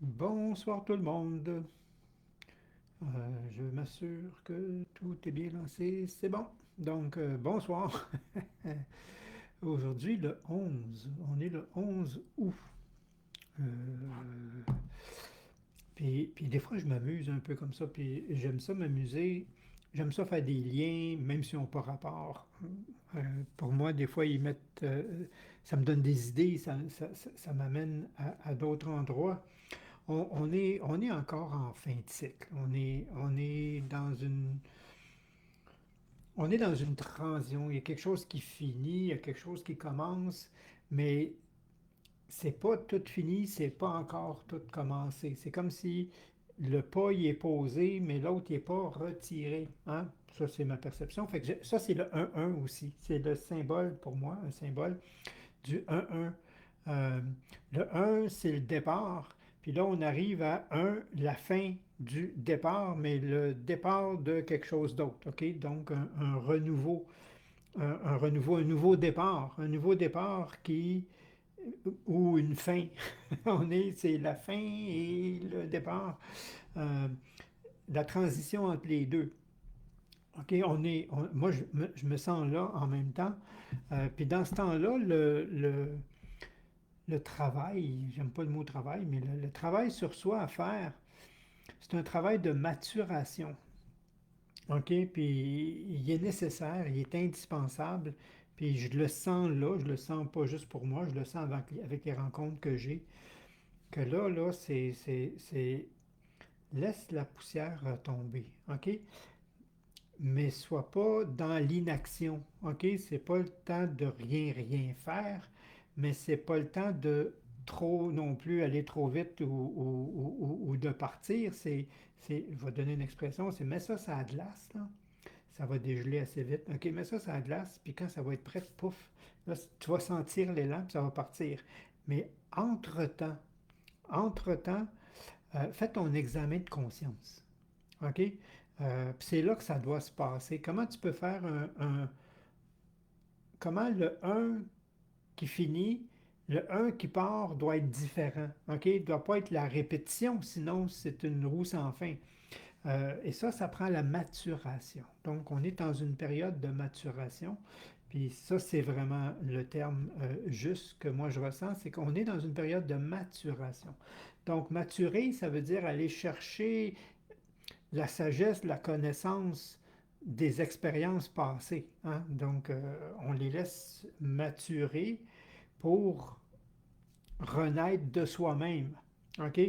Bonsoir tout le monde. Je m'assure que tout est bien lancé. C'est bon. Donc, bonsoir. Aujourd'hui, le 11. On est le 11 août. Euh, puis des fois, je m'amuse un peu comme ça. Puis j'aime ça m'amuser. J'aime ça faire des liens, même si on n'a pas rapport. Euh, pour moi, des fois, ça me donne des idées, ça m'amène à d'autres endroits. On est encore en fin de cycle. On est dans une transition. Il y a quelque chose qui finit, il y a quelque chose qui commence, mais c'est pas tout fini, c'est pas encore tout commencé. C'est comme si le pas y est posé, mais l'autre n'est pas retiré. Hein? Ça, c'est ma perception. Fait que ça, c'est le 1-1 aussi. C'est le symbole pour moi, un symbole du 1-1. Euh, le 1, c'est le départ. Puis là, on arrive à 1, la fin du départ, mais le départ de quelque chose d'autre. OK? Donc, un renouveau, un renouveau, un nouveau départ ou une fin. C'est la fin et le départ, euh, la transition entre les deux. OK, moi, je me sens là en même temps. Puis dans ce temps-là, le travail, j'aime pas le mot travail, mais le travail sur soi à faire, c'est un travail de maturation. OK? Puis il est nécessaire, il est indispensable. Puis je le sens là, je le sens pas juste pour moi, je le sens avec les rencontres que j'ai. Que là, laisse la poussière tomber. OK? Mais sois pas dans l'inaction. OK? C'est pas le temps de rien faire, mais c'est pas le temps de trop non plus aller trop vite ou de partir. Je vais donner une expression, c'est mets ça à glace, là. Ça va dégeler assez vite. OK, mets ça à glace, puis quand ça va être prêt, pouf, là, tu vas sentir l'élan, puis ça va partir. Mais entre-temps, fais ton examen de conscience. OK? Puis c'est là que ça doit se passer. Comment tu peux faire comment le un qui finit, le un qui part doit être différent. OK? Il ne doit pas être la répétition, sinon c'est une roue sans fin. Et ça prend la maturation. Donc, on est dans une période de maturation. Puis ça, c'est vraiment le terme juste que moi je ressens, c'est qu'on est dans une période de maturation. Donc, maturer, ça veut dire aller chercher la sagesse, la connaissance des expériences passées. Hein? Donc, on les laisse maturer pour renaître de soi-même. OK?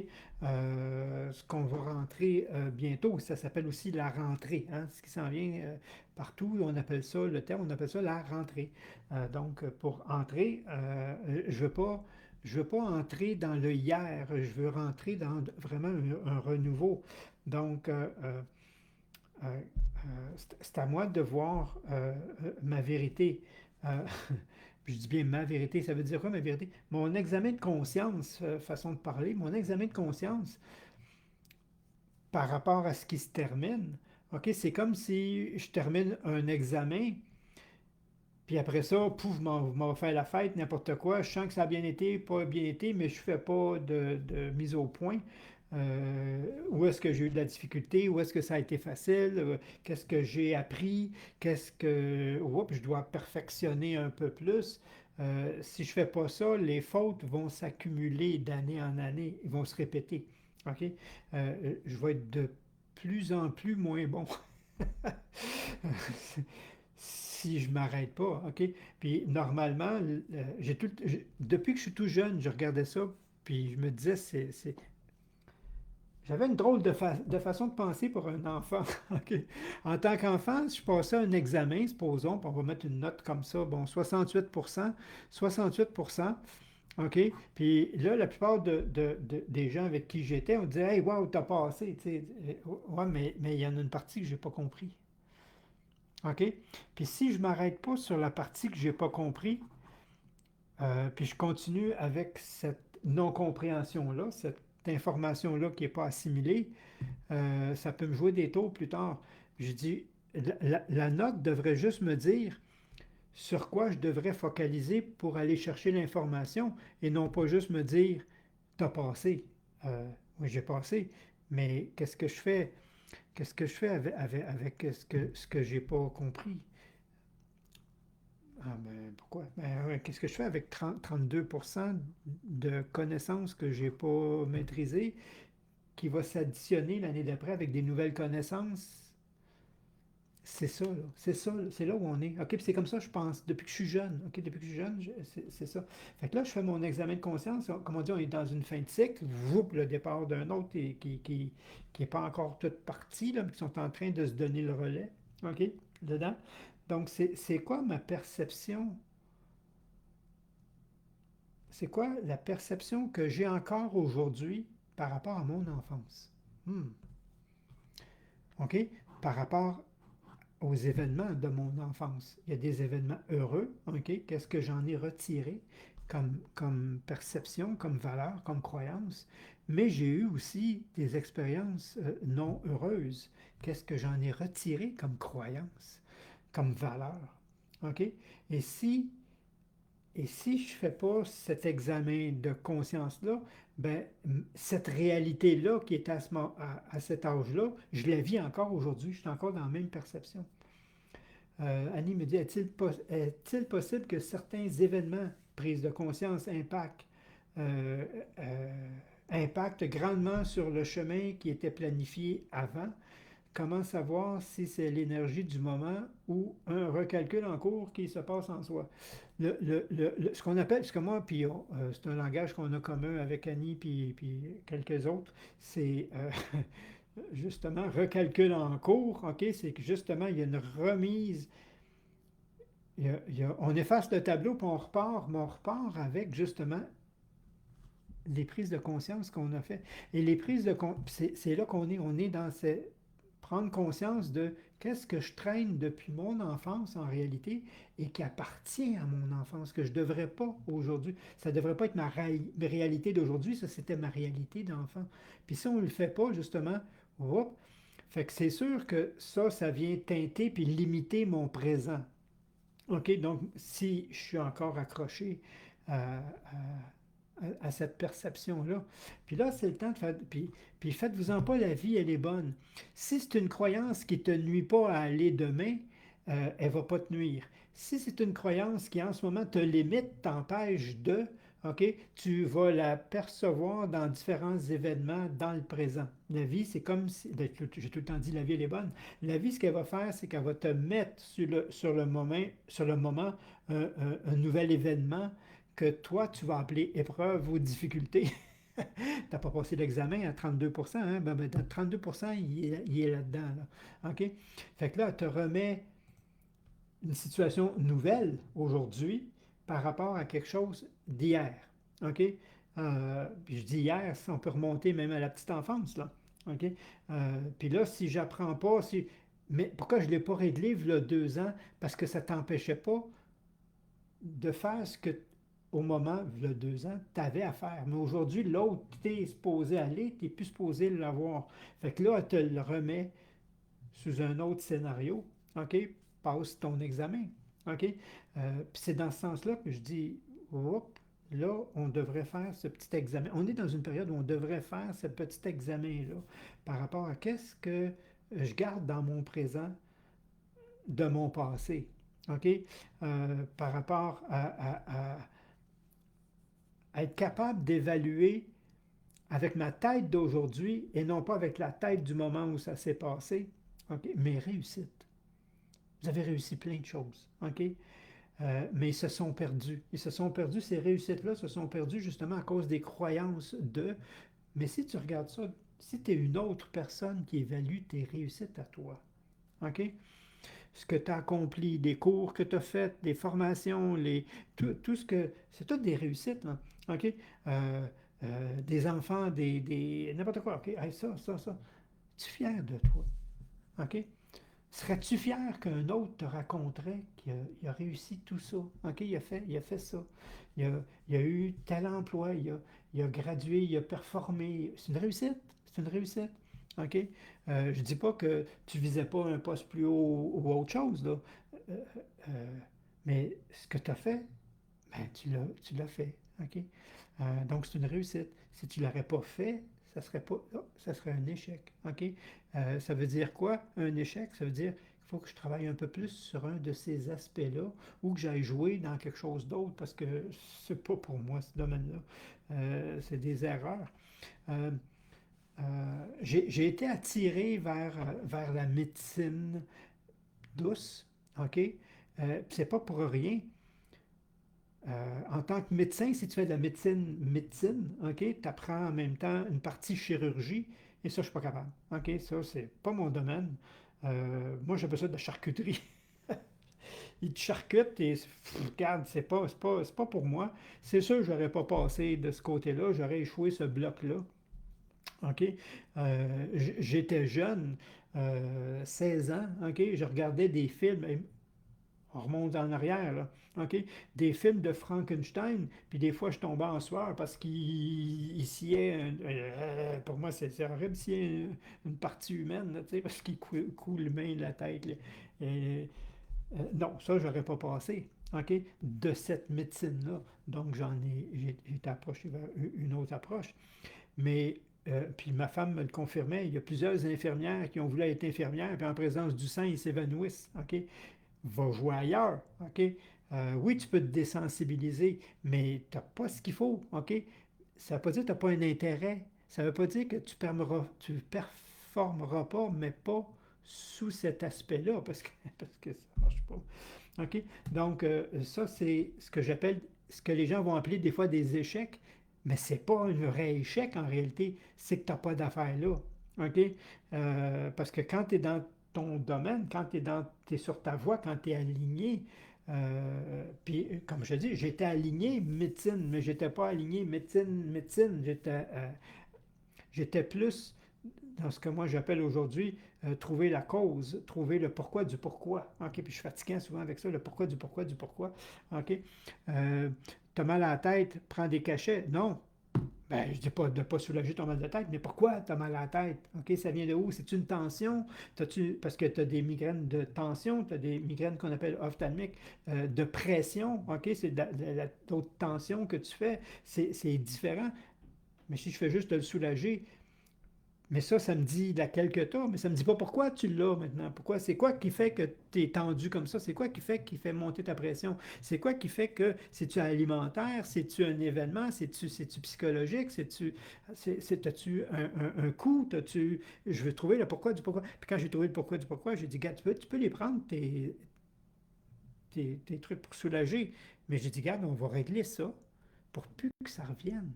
Ce qu'on va rentrer bientôt, ça s'appelle aussi la rentrée. Hein? Ce qui s'en vient partout, on appelle ça, le terme, on appelle ça la rentrée. Donc, pour entrer, je veux pas entrer dans le hier, je veux rentrer dans vraiment un renouveau. Donc, c'est à moi de voir ma vérité. Euh, je dis bien ma vérité, ça veut dire quoi ma vérité? Mon examen de conscience, façon de parler, mon examen de conscience par rapport à ce qui se termine. OK, c'est comme si je termine un examen, puis après ça, pouf, je m'en vais faire la fête, n'importe quoi. Je sens que ça a bien été, pas bien été, mais je fais pas de mise au point. Où est-ce que j'ai eu de la difficulté? Où est-ce que ça a été facile? Qu'est-ce que j'ai appris? Qu'est-ce que oups, je dois perfectionner un peu plus? Si je fais pas ça, les fautes vont s'accumuler d'année en année. Ils vont se répéter. OK? Je vais être de plus en plus moins bon. Si je m'arrête pas, OK? Puis normalement, depuis que je suis tout jeune, je regardais ça, puis je me disais, j'avais une drôle de façon de penser pour un enfant. OK? En tant qu'enfant, je passais un examen, supposons, puis on va mettre une note comme ça, bon, 68%, 68%, OK? Puis là, la plupart des gens avec qui j'étais, on disait, hey, wow, t'as passé, tu sais. Ouais, mais il y en a une partie que j'ai pas compris. OK? Puis si je ne m'arrête pas sur la partie que je n'ai pas compris, puis je continue avec cette non-compréhension-là, cette information-là qui n'est pas assimilée, ça peut me jouer des tours plus tard. Je dis, la note devrait juste me dire sur quoi je devrais focaliser pour aller chercher l'information et non pas juste me dire, t'as passé. Oui, j'ai passé. Mais qu'est-ce que je fais? Qu'est-ce que je fais avec ce que j'ai pas compris? Ah ben pourquoi? Ben, ouais, qu'est-ce que je fais avec 32% de connaissances que j'ai pas maîtrisées, qui va s'additionner l'année d'après avec des nouvelles connaissances? C'est ça, là. C'est ça, là. C'est là où on est. OK, puis c'est comme ça, je pense, depuis que je suis jeune. OK, depuis que je suis jeune, c'est ça. Fait que là, je fais mon examen de conscience. Comme on dit, on est dans une fin de cycle. Voup, le départ d'un autre qui est pas encore toute partie, là, mais qui sont en train de se donner le relais. OK, dedans. Donc, c'est quoi ma perception? C'est quoi la perception que j'ai encore aujourd'hui par rapport à mon enfance? Hmm. OK? Par rapport aux événements de mon enfance. Il y a des événements heureux, OK? Qu'est-ce que j'en ai retiré comme perception, comme valeur, comme croyance? Mais j'ai eu aussi des expériences non heureuses. Qu'est-ce que j'en ai retiré comme croyance, comme valeur? OK? Et si et si je ne fais pas cet examen de conscience-là, ben, cette réalité-là qui est à cet âge-là, je la vis encore aujourd'hui, je suis encore dans la même perception. Annie me dit, est-il possible que certains événements, prise de conscience, euh, euh, impactent grandement sur le chemin qui était planifié avant? Comment savoir si c'est l'énergie du moment ou un recalcul en cours qui se passe en soi? Ce qu'on appelle, ce que moi, puis c'est un langage qu'on a commun avec Annie puis quelques autres, c'est justement recalcul en cours, OK? C'est que justement, il y a une remise, on efface le tableau, puis on repart, mais on repart avec justement les prises de conscience qu'on a fait. Et les prises de conscience, c'est là on est dans prendre conscience de qu'est-ce que je traîne depuis mon enfance en réalité et qui appartient à mon enfance, que je ne devrais pas aujourd'hui. Ça ne devrait pas être ma réalité d'aujourd'hui, ça c'était ma réalité d'enfant. Puis si on ne le fait pas, justement, hop, fait que c'est sûr que ça vient teinter puis limiter mon présent. OK, donc si je suis encore accroché à, à cette perception-là, puis là, c'est le temps de faire. Puis faites-vous-en pas, la vie, elle est bonne. Si c'est une croyance qui ne te nuit pas à aller demain, elle ne va pas te nuire. Si c'est une croyance qui en ce moment te limite, t'empêche de, OK, tu vas la percevoir dans différents événements dans le présent. La vie, c'est comme si, j'ai tout le temps dit la vie, elle est bonne. La vie, ce qu'elle va faire, c'est qu'elle va te mettre sur le moment un nouvel événement que toi, tu vas appeler épreuve ou difficulté. Tu n'as pas passé l'examen à 32%, hein? Ben, 32%, il est là-dedans. Là. OK? Fait que là, elle te remet une situation nouvelle aujourd'hui par rapport à quelque chose d'hier. OK? Puis je dis hier, on peut remonter même à la petite enfance, là. OK? Puis là, si j'apprends pas, mais pourquoi je ne l'ai pas réglé il y a 2 ans? Parce que ça ne t'empêchait pas de faire ce que, au moment, il y a 2 ans, tu avais à faire. Mais aujourd'hui, l'autre, tu es supposé aller, tu n'es plus supposé l'avoir. Fait que là, elle te le remet sous un autre scénario. OK? Passe ton examen. OK? Puis c'est dans ce sens-là que je dis, hop, là, on devrait faire ce petit examen. On est dans une période où on devrait faire ce petit examen-là par rapport à qu'est-ce que je garde dans mon présent de mon passé. OK? Par rapport à être capable d'évaluer avec ma tête d'aujourd'hui et non pas avec la tête du moment où ça s'est passé, OK? Mes réussites. Vous avez réussi plein de choses, OK? Mais ils se sont perdus. Ils se sont perdus, ces réussites-là se sont perdues justement à cause des croyances de. Mais si tu regardes ça, si tu es une autre personne qui évalue tes réussites à toi, OK? Ce que tu as accompli, des cours que tu as faits, des formations, tout ce que. C'est toutes des réussites, là. OK? Des enfants, n'importe quoi. OK? Hey, ça. Es-tu fier de toi? OK? Serais-tu fier qu'un autre te raconterait qu'il a réussi tout ça? OK? Il a fait ça. Il a eu tel emploi, il a gradué, il a performé. C'est une réussite. C'est une réussite. OK? Je ne dis pas que tu ne visais pas un poste plus haut ou autre chose, là. Euh, euh, mais ce que tu as fait, ben, tu l'as fait. OK? Donc, c'est une réussite. Si tu ne l'aurais pas fait, ça serait un échec. OK? Ça veut dire quoi, un échec? Ça veut dire qu'il faut que je travaille un peu plus sur un de ces aspects-là ou que j'aille jouer dans quelque chose d'autre parce que c'est pas pour moi ce domaine-là. C'est des erreurs. Euh, j'ai été attiré vers la médecine douce, OK? C'est pas pour rien. En tant que médecin, si tu fais de la médecine, OK, tu apprends en même temps une partie chirurgie, et ça, je suis pas capable. OK, ça, c'est pas mon domaine. Moi, j'appelle ça de la charcuterie. Ils te charcutent et regarde, c'est pas pour moi. C'est sûr que j'aurais pas passé de ce côté-là, j'aurais échoué ce bloc-là. OK? J'étais jeune, 16 ans, OK? Je regardais des films, on remonte en arrière, là. OK? Des films de Frankenstein, puis des fois, je tombais en sueur parce qu'il sciait, pour moi, c'est horrible, scier une partie humaine, là, tu sais, parce qu'il coule les mains de la tête, là. Et, non, ça, j'aurais pas passé. OK? De cette médecine-là. Donc, j'ai été approché vers une autre approche. Mais, puis ma femme me le confirmait, il y a plusieurs infirmières qui ont voulu être infirmières, puis en présence du sang, ils s'évanouissent. OK? Va jouer ailleurs. OK? Oui, tu peux te désensibiliser, mais tu n'as pas ce qu'il faut. OK? Ça ne veut pas dire que tu n'as pas un intérêt. Ça ne veut pas dire que tu performeras pas, mais pas sous cet aspect-là, parce que ça ne marche pas. OK? Donc, ça, c'est ce que j'appelle, ce que les gens vont appeler des fois des échecs, mais ce n'est pas un vrai échec en réalité, c'est que tu n'as pas d'affaires là. OK? Parce que quand tu es dans ton domaine, quand tu es sur ta voie, quand tu es aligné, puis comme je dis, j'étais aligné médecine, mais j'étais pas aligné médecine, j'étais plus dans ce que moi j'appelle aujourd'hui trouver la cause, trouver le pourquoi du pourquoi. OK, puis je suis fatiguant souvent avec ça, le pourquoi du pourquoi du pourquoi. OK, t'as mal à la tête, prends des cachets. Non, ben, je dis pas de ne pas soulager ton mal de tête, mais pourquoi tu as mal à la tête? OK, ça vient de où? C'est une tension? Parce que tu as des migraines de tension, tu as des migraines qu'on appelle ophtalmiques, de pression, OK? C'est d'autres tensions que tu fais, c'est différent. Mais si je fais juste te le soulager, mais ça me dit laquelle que tu as, mais ça me dit pas pourquoi tu l'as maintenant. Pourquoi? C'est quoi qui fait que tu es tendu comme ça? C'est quoi qui fait monter ta pression? C'est quoi qui fait que c'est-tu alimentaire? C'est-tu un événement? C'est-tu psychologique? T'as-tu un coup? Je veux trouver le pourquoi du pourquoi. Puis quand j'ai trouvé le pourquoi du pourquoi, j'ai dit, gars, tu peux les prendre, tes trucs pour soulager. Mais j'ai dit, regarde, on va régler ça pour plus que ça revienne.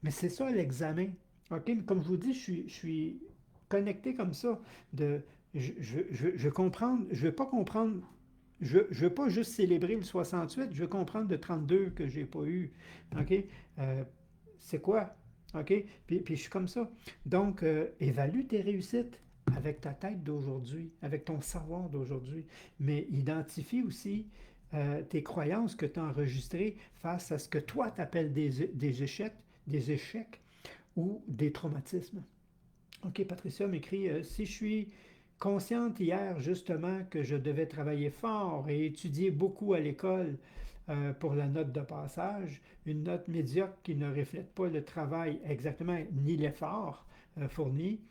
Mais c'est ça l'examen. OK? Mais comme je vous dis, je suis connecté comme ça. De, je veux comprendre, je veux pas comprendre, je veux pas juste célébrer le 68, je veux comprendre le 32 que j'ai pas eu. OK? Euh, c'est quoi? OK? Puis je suis comme ça. Donc, évalue tes réussites avec ta tête d'aujourd'hui, avec ton savoir d'aujourd'hui. Mais identifie aussi tes croyances que tu as enregistrées face à ce que toi t'appelles des échecs ou des traumatismes. OK, Patricia m'écrit, si je suis consciente hier justement que je devais travailler fort et étudier beaucoup à l'école pour la note de passage, une note médiocre qui ne reflète pas le travail exactement ni l'effort fourni,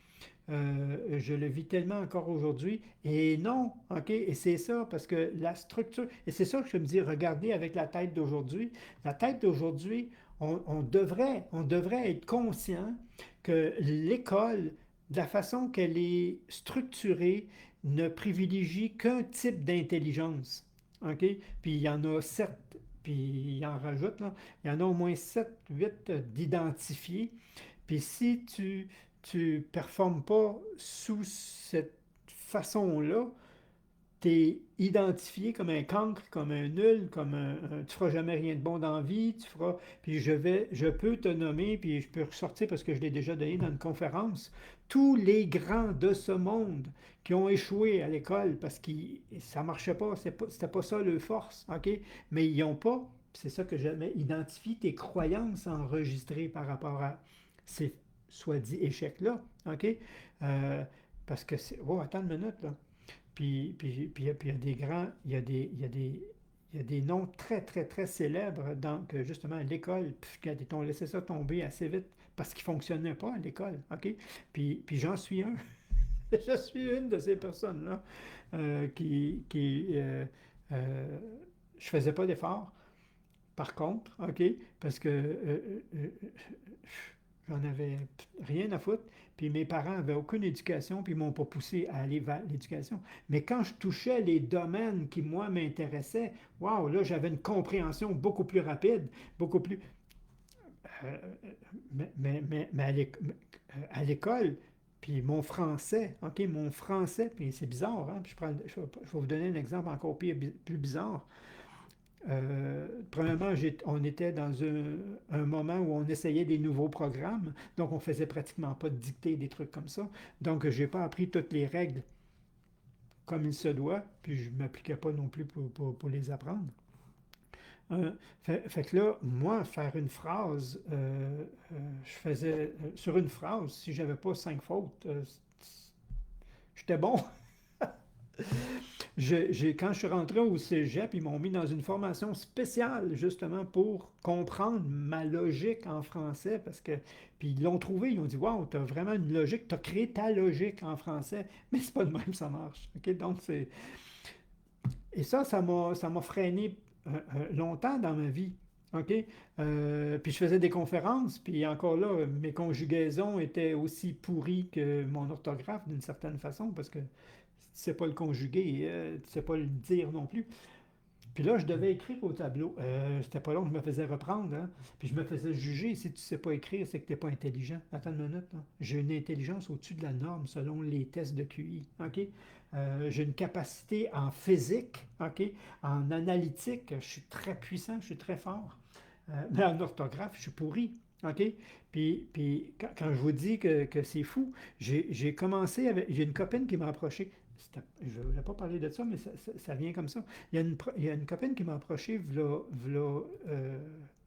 je le vis tellement encore aujourd'hui. Et non, OK? Et c'est ça, parce que la structure, et c'est ça que je me dis, regardez avec la tête d'aujourd'hui. La tête d'aujourd'hui, on devrait être conscient que l'école, de la façon qu'elle est structurée, ne privilégie qu'un type d'intelligence. OK? Puis il y en a sept, puis il en rajoute, là, il y en a au moins sept, huit d'identifiés. Puis si tu performes pas sous cette façon-là, tu es identifié comme un cancre, comme un nul, tu feras jamais rien de bon dans la vie, puis je peux te nommer, puis je peux ressortir parce que je l'ai déjà donné dans une conférence, tous les grands de ce monde qui ont échoué à l'école parce que ça marchait pas, c'était pas ça leur force, OK? Mais ils n'ont pas, c'est ça que j'aimais, identifie tes croyances enregistrées par rapport à ces soit-dit échecs-là, OK? Euh, parce que c'est... Oh, attends une minute, là. Puis il y a des grands, il y a des il y a des noms très, très, très célèbres dans, que justement à l'école, puis ils ont laissé ça tomber assez vite parce qu'ils ne fonctionnaient pas à l'école. OK? Puis j'en suis un. Je suis une de ces personnes-là qui euh, je faisais pas d'effort. Par contre, OK, parce que j'en avais rien à foutre, puis mes parents n'avaient aucune éducation, puis ils m'ont pas poussé à aller vers l'éducation. Mais quand je touchais les domaines qui, moi, m'intéressaient, waouh, là, j'avais une compréhension beaucoup plus rapide, beaucoup plus... euh, mais à l'école, puis mon français, OK, mon français, puis c'est bizarre, hein, puis je vais vous donner un exemple encore plus bizarre. Premièrement, on était dans un moment où on essayait des nouveaux programmes, donc on faisait pratiquement pas de dictée, des trucs comme ça. Donc, j'ai pas appris toutes les règles comme il se doit, puis je m'appliquais pas non plus pour les apprendre. Fait que là, moi, faire une phrase, je faisais sur une phrase, si j'avais pas 5 fautes, j'étais bon. Quand je suis rentré au cégep, ils m'ont mis dans une formation spéciale justement pour comprendre ma logique en français parce que, puis ils l'ont trouvé, ils ont dit, waouh, tu as vraiment une logique, tu as créé ta logique en français, mais c'est pas de même, ça marche. OK? Donc, et ça m'a freiné longtemps dans ma vie. OK? Puis je faisais des conférences, puis encore là, mes conjugaisons étaient aussi pourries que mon orthographe d'une certaine façon, parce que tu sais pas le conjuguer, tu sais pas le dire non plus. Puis là, je devais écrire au tableau. C'était pas long, je me faisais reprendre, hein. Puis je me faisais juger. Si tu sais pas écrire, c'est que tu n'es pas intelligent. Attends une minute, là. J'ai une intelligence au-dessus de la norme selon les tests de QI. OK? J'ai une capacité en physique, OK? En analytique, je suis très puissant, je suis très fort. Mais en orthographe, je suis pourri. OK? Puis quand je vous dis que c'est fou, j'ai commencé avec. J'ai une copine qui m'a approché. Je ne voulais pas parler de ça, mais ça vient comme ça. Il y a une copine qui m'a approché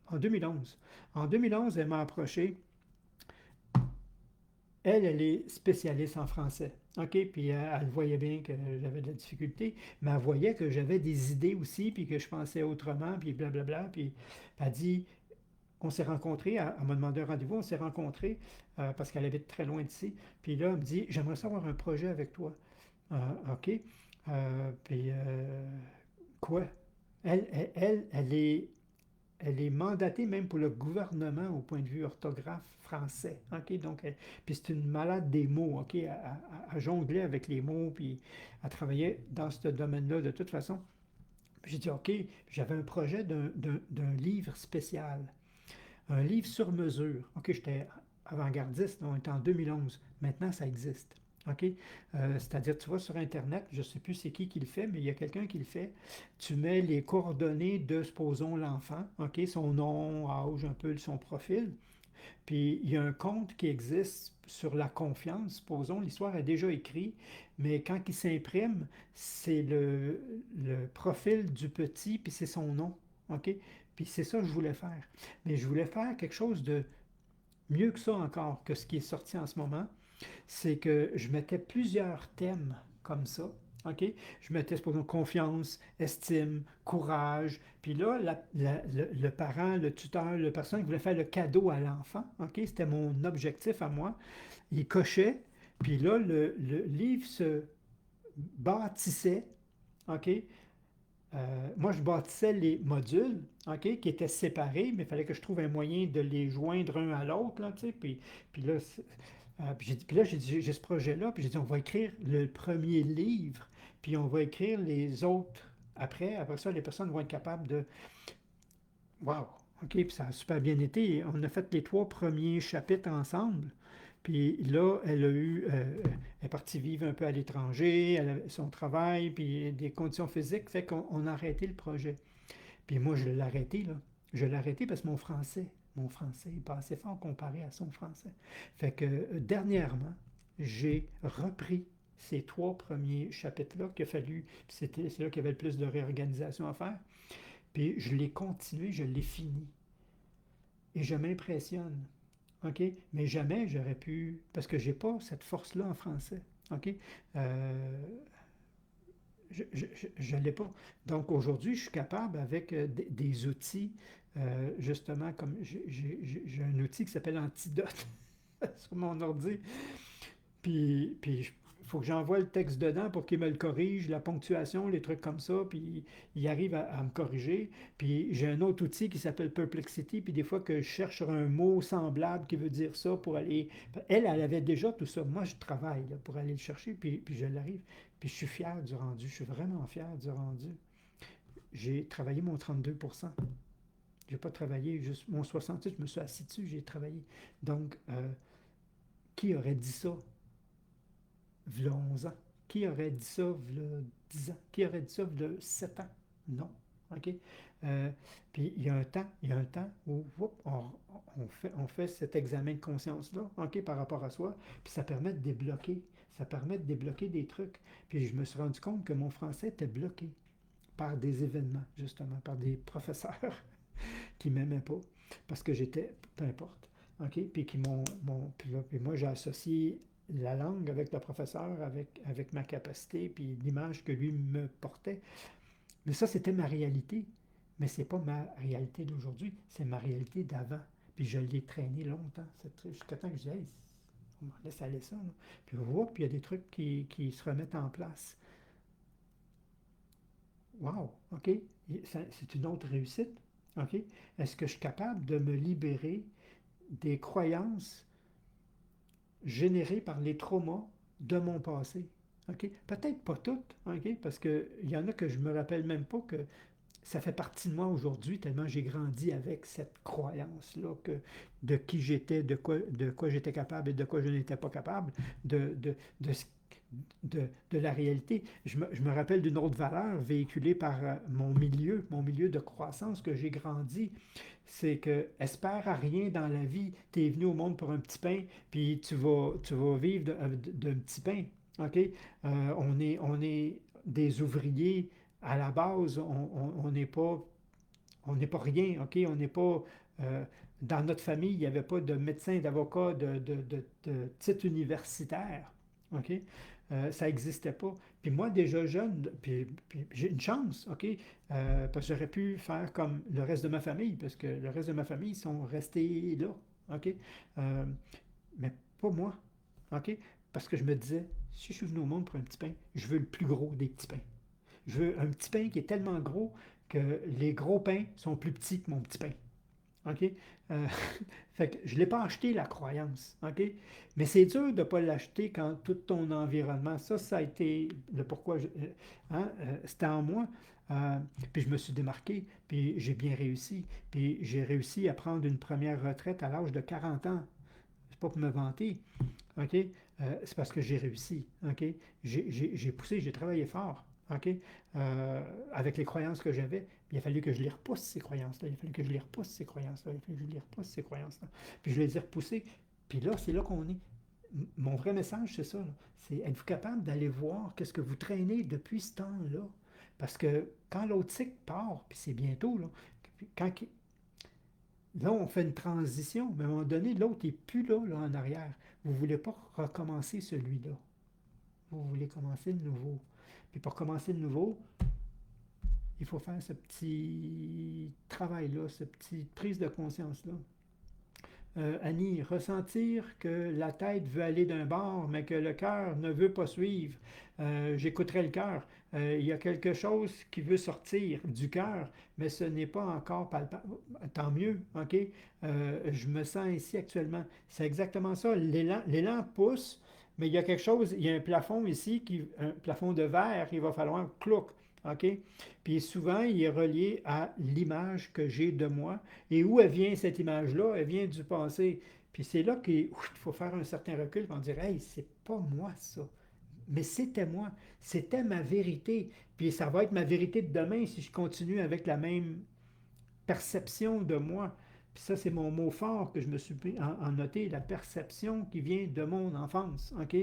en 2011. En 2011, elle m'a approché. Elle est spécialiste en français. OK? Puis elle voyait bien que j'avais de la difficulté, mais elle voyait que j'avais des idées aussi, puis que je pensais autrement, puis blablabla. Puis elle dit, on s'est rencontrés, elle m'a demandé un rendez-vous, on s'est rencontrés parce qu'elle habite très loin d'ici. Puis là, elle me dit, j'aimerais savoir un projet avec toi. OK. Puis, quoi? Elle est mandatée même pour le gouvernement au point de vue orthographe français. OK? Donc, puis c'est une malade des mots. OK? Elle jonglait avec les mots, puis elle travaillait dans ce domaine-là de toute façon. Puis j'ai dit, OK, j'avais un projet d'un livre spécial, un livre sur mesure. OK, j'étais avant-gardiste, on était en 2011. Maintenant, ça existe. OK? C'est-à-dire, tu vas sur Internet, je ne sais plus c'est qui le fait, mais il y a quelqu'un qui le fait. Tu mets les coordonnées de, supposons, l'enfant, OK? Son nom, âge, un peu son profil. Puis il y a un compte qui existe sur la confiance, supposons, l'histoire est déjà écrite, mais quand il s'imprime, c'est le profil du petit, puis c'est son nom. OK? Puis c'est ça que je voulais faire. Mais je voulais faire quelque chose de mieux que ça encore, que ce qui est sorti en ce moment, c'est que je mettais plusieurs thèmes comme ça. OK? Je mettais, supposons, confiance, estime, courage. Puis là, le parent, le tuteur, la personne qui voulait faire le cadeau à l'enfant, OK? C'était mon objectif à moi. Il cochait. Puis là, le livre se bâtissait. OK? Moi, je bâtissais les modules, OK, qui étaient séparés, mais il fallait que je trouve un moyen de les joindre un à l'autre, là, tu sais. Puis là, puis là, j'ai dit, j'ai ce projet-là, puis j'ai dit, on va écrire le premier livre, puis on va écrire les autres après. Après ça, les personnes vont être capables de... Wow! OK, puis ça a super bien été. On a fait les 3 premiers chapitres ensemble. Puis là, elle est partie vivre un peu à l'étranger, elle avait son travail, puis des conditions physiques, fait qu'on a arrêté le projet. Puis moi, je l'ai arrêté, là. Je l'ai arrêté parce que mon français n'est pas assez fort comparé à son français. Fait que dernièrement, j'ai repris ces 3 premiers chapitres-là qu'il a fallu, puis c'est là qu'il y avait le plus de réorganisation à faire. Puis je l'ai continué, je l'ai fini. Et je m'impressionne. OK? Mais jamais j'aurais pu, parce que j'ai pas cette force-là en français. OK? Euh, je ne l'ai pas. Donc aujourd'hui, je suis capable avec des outils, justement, comme j'ai un outil qui s'appelle Antidote sur mon ordi. Puis il faut que j'envoie le texte dedans pour qu'il me le corrige, la ponctuation, les trucs comme ça, puis il arrive à me corriger. Puis j'ai un autre outil qui s'appelle Perplexity, puis des fois que je cherche sur un mot semblable qui veut dire ça pour aller... Elle avait déjà tout ça. Moi, je travaille là, pour aller le chercher, puis je l'arrive. Puis je suis fier du rendu. Je suis vraiment fier du rendu. J'ai travaillé mon 32%. Je n'ai pas travaillé juste mon 68, je me suis assis dessus, j'ai travaillé. Donc, qui aurait dit ça v'là 11 ans? Qui aurait dit ça v'là 10 ans? Qui aurait dit ça v'là 7 ans? Non. OK? Euh, Puis il y a un temps où on fait cet examen de conscience-là, OK, par rapport à soi, puis ça permet de débloquer. Ça permet de débloquer des trucs. Puis je me suis rendu compte que mon français était bloqué par des événements, justement, par des professeurs qui ne m'aimaient pas, parce que j'étais, peu importe, OK, puis puis moi j'ai associé la langue avec le professeur, avec ma capacité, puis l'image que lui me portait. Mais ça, c'était ma réalité. Mais c'est pas ma réalité d'aujourd'hui, c'est ma réalité d'avant. Puis je l'ai traîné longtemps, jusqu'à temps que je disais, hey, on laisse aller ça. Là. Puis puis il y a des trucs qui se remettent en place. Wow, OK, c'est une autre réussite. OK, est-ce que je suis capable de me libérer des croyances générées par les traumas de mon passé? OK, peut-être pas toutes, OK, parce qu'il y en a que je me rappelle même pas que ça fait partie de moi aujourd'hui, tellement j'ai grandi avec cette croyance-là de qui j'étais, de quoi j'étais capable et de quoi je n'étais pas capable, de, de, de, de la réalité. Je me rappelle d'une autre valeur véhiculée par mon milieu de croissance que j'ai grandi. C'est que espère à rien dans la vie. Tu es venu au monde pour un petit pain, puis tu vas vivre d'un petit pain. OK? On est des ouvriers à la base. On n'est pas rien. OK? On n'est pas. euh, Dans notre famille, il n'y avait pas de médecin, d'avocat, de titre universitaire. OK? Ça n'existait pas. Puis moi, déjà jeune, puis j'ai une chance, OK? Parce que j'aurais pu faire comme le reste de ma famille, parce que le reste de ma famille sont restés là, OK? Euh, mais pas moi, OK? Parce que je me disais, si je suis venu au monde pour un petit pain, je veux le plus gros des petits pains. Je veux un petit pain qui est tellement gros que les gros pains sont plus petits que mon petit pain. OK? Euh, fait que je ne l'ai pas acheté, la croyance. OK? Mais c'est dur de ne pas l'acheter quand tout ton environnement, ça a été le pourquoi, c'était en moi. Euh, Puis je me suis démarqué, puis j'ai bien réussi. Puis j'ai réussi à prendre une première retraite à l'âge de 40 ans. C'est pas pour me vanter. OK? C'est parce que j'ai réussi. OK? J'ai poussé, j'ai travaillé fort. OK? Avec les croyances que j'avais. Puis il a fallu que je les repousse, ces croyances-là. Il a fallu que je les repousse, ces croyances-là. Il a fallu que je les repousse, ces croyances-là. Puis je les ai repoussées. Puis là, c'est là qu'on est. Mon vrai message, c'est ça. Là. C'est êtes-vous capable d'aller voir qu'est-ce que vous traînez depuis ce temps-là? Parce que quand l'autre cycle part, puis c'est bientôt, là, quand, là, on fait une transition, mais à un moment donné, l'autre n'est plus là, là, en arrière. Vous ne voulez pas recommencer celui-là. Vous voulez commencer le nouveau. Puis pour commencer le nouveau, il faut faire ce petit travail-là, ce petit prise de conscience-là. Annie, ressentir que la tête veut aller d'un bord, mais que le cœur ne veut pas suivre. J'écouterai le cœur. Il y a quelque chose qui veut sortir du cœur, mais ce n'est pas encore palpable. Tant mieux, OK? Je me sens ici actuellement. C'est exactement ça. L'élan pousse, mais il y a quelque chose, il y a un plafond ici, un plafond de verre, il va falloir clouc. OK? Puis souvent, il est relié à l'image que j'ai de moi. Et où elle vient cette image-là? Elle vient du passé. Puis c'est là qu'il faut faire un certain recul et dire, hey, c'est pas moi ça. Mais c'était moi. C'était ma vérité. Puis ça va être ma vérité de demain si je continue avec la même perception de moi. Puis ça, c'est mon mot fort que je me suis en noté, la perception qui vient de mon enfance. OK?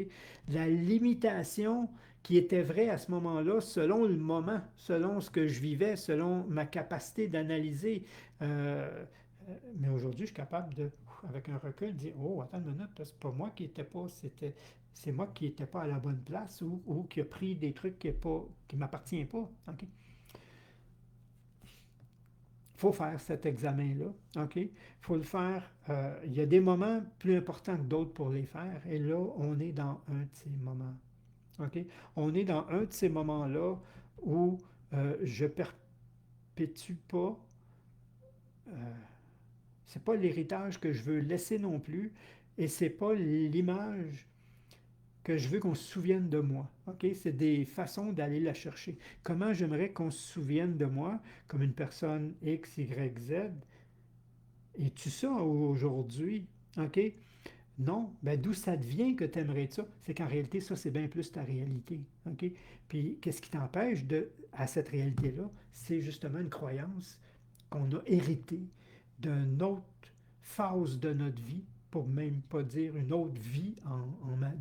La limitation qui était vraie à ce moment-là, selon le moment, selon ce que je vivais, selon ma capacité d'analyser. Mais aujourd'hui, je suis capable de avec un recul, dire, oh, attends une minute, c'est pas moi qui étais pas, c'est moi qui n'étais pas à la bonne place ou qui a pris des trucs qui m'appartient pas. OK? Il faut faire cet examen-là. OK? Il faut le faire. Il y a des moments plus importants que d'autres pour les faire. Et là, on est dans un de ces moments. OK? On est dans un de ces moments-là où je perpétue pas. Euh, c'est pas l'héritage que je veux laisser non plus. Et c'est pas l'image que je veux qu'on se souvienne de moi. OK? C'est des façons d'aller la chercher. Comment j'aimerais qu'on se souvienne de moi comme une personne X, Y, Z? Es-tu ça aujourd'hui? OK? Non. Ben, d'où ça devient que tu aimerais ça? C'est qu'en réalité, ça, c'est bien plus ta réalité. OK? Puis, qu'est-ce qui t'empêche à cette réalité-là? C'est justement une croyance qu'on a héritée d'une autre phase de notre vie, pour même pas dire une autre vie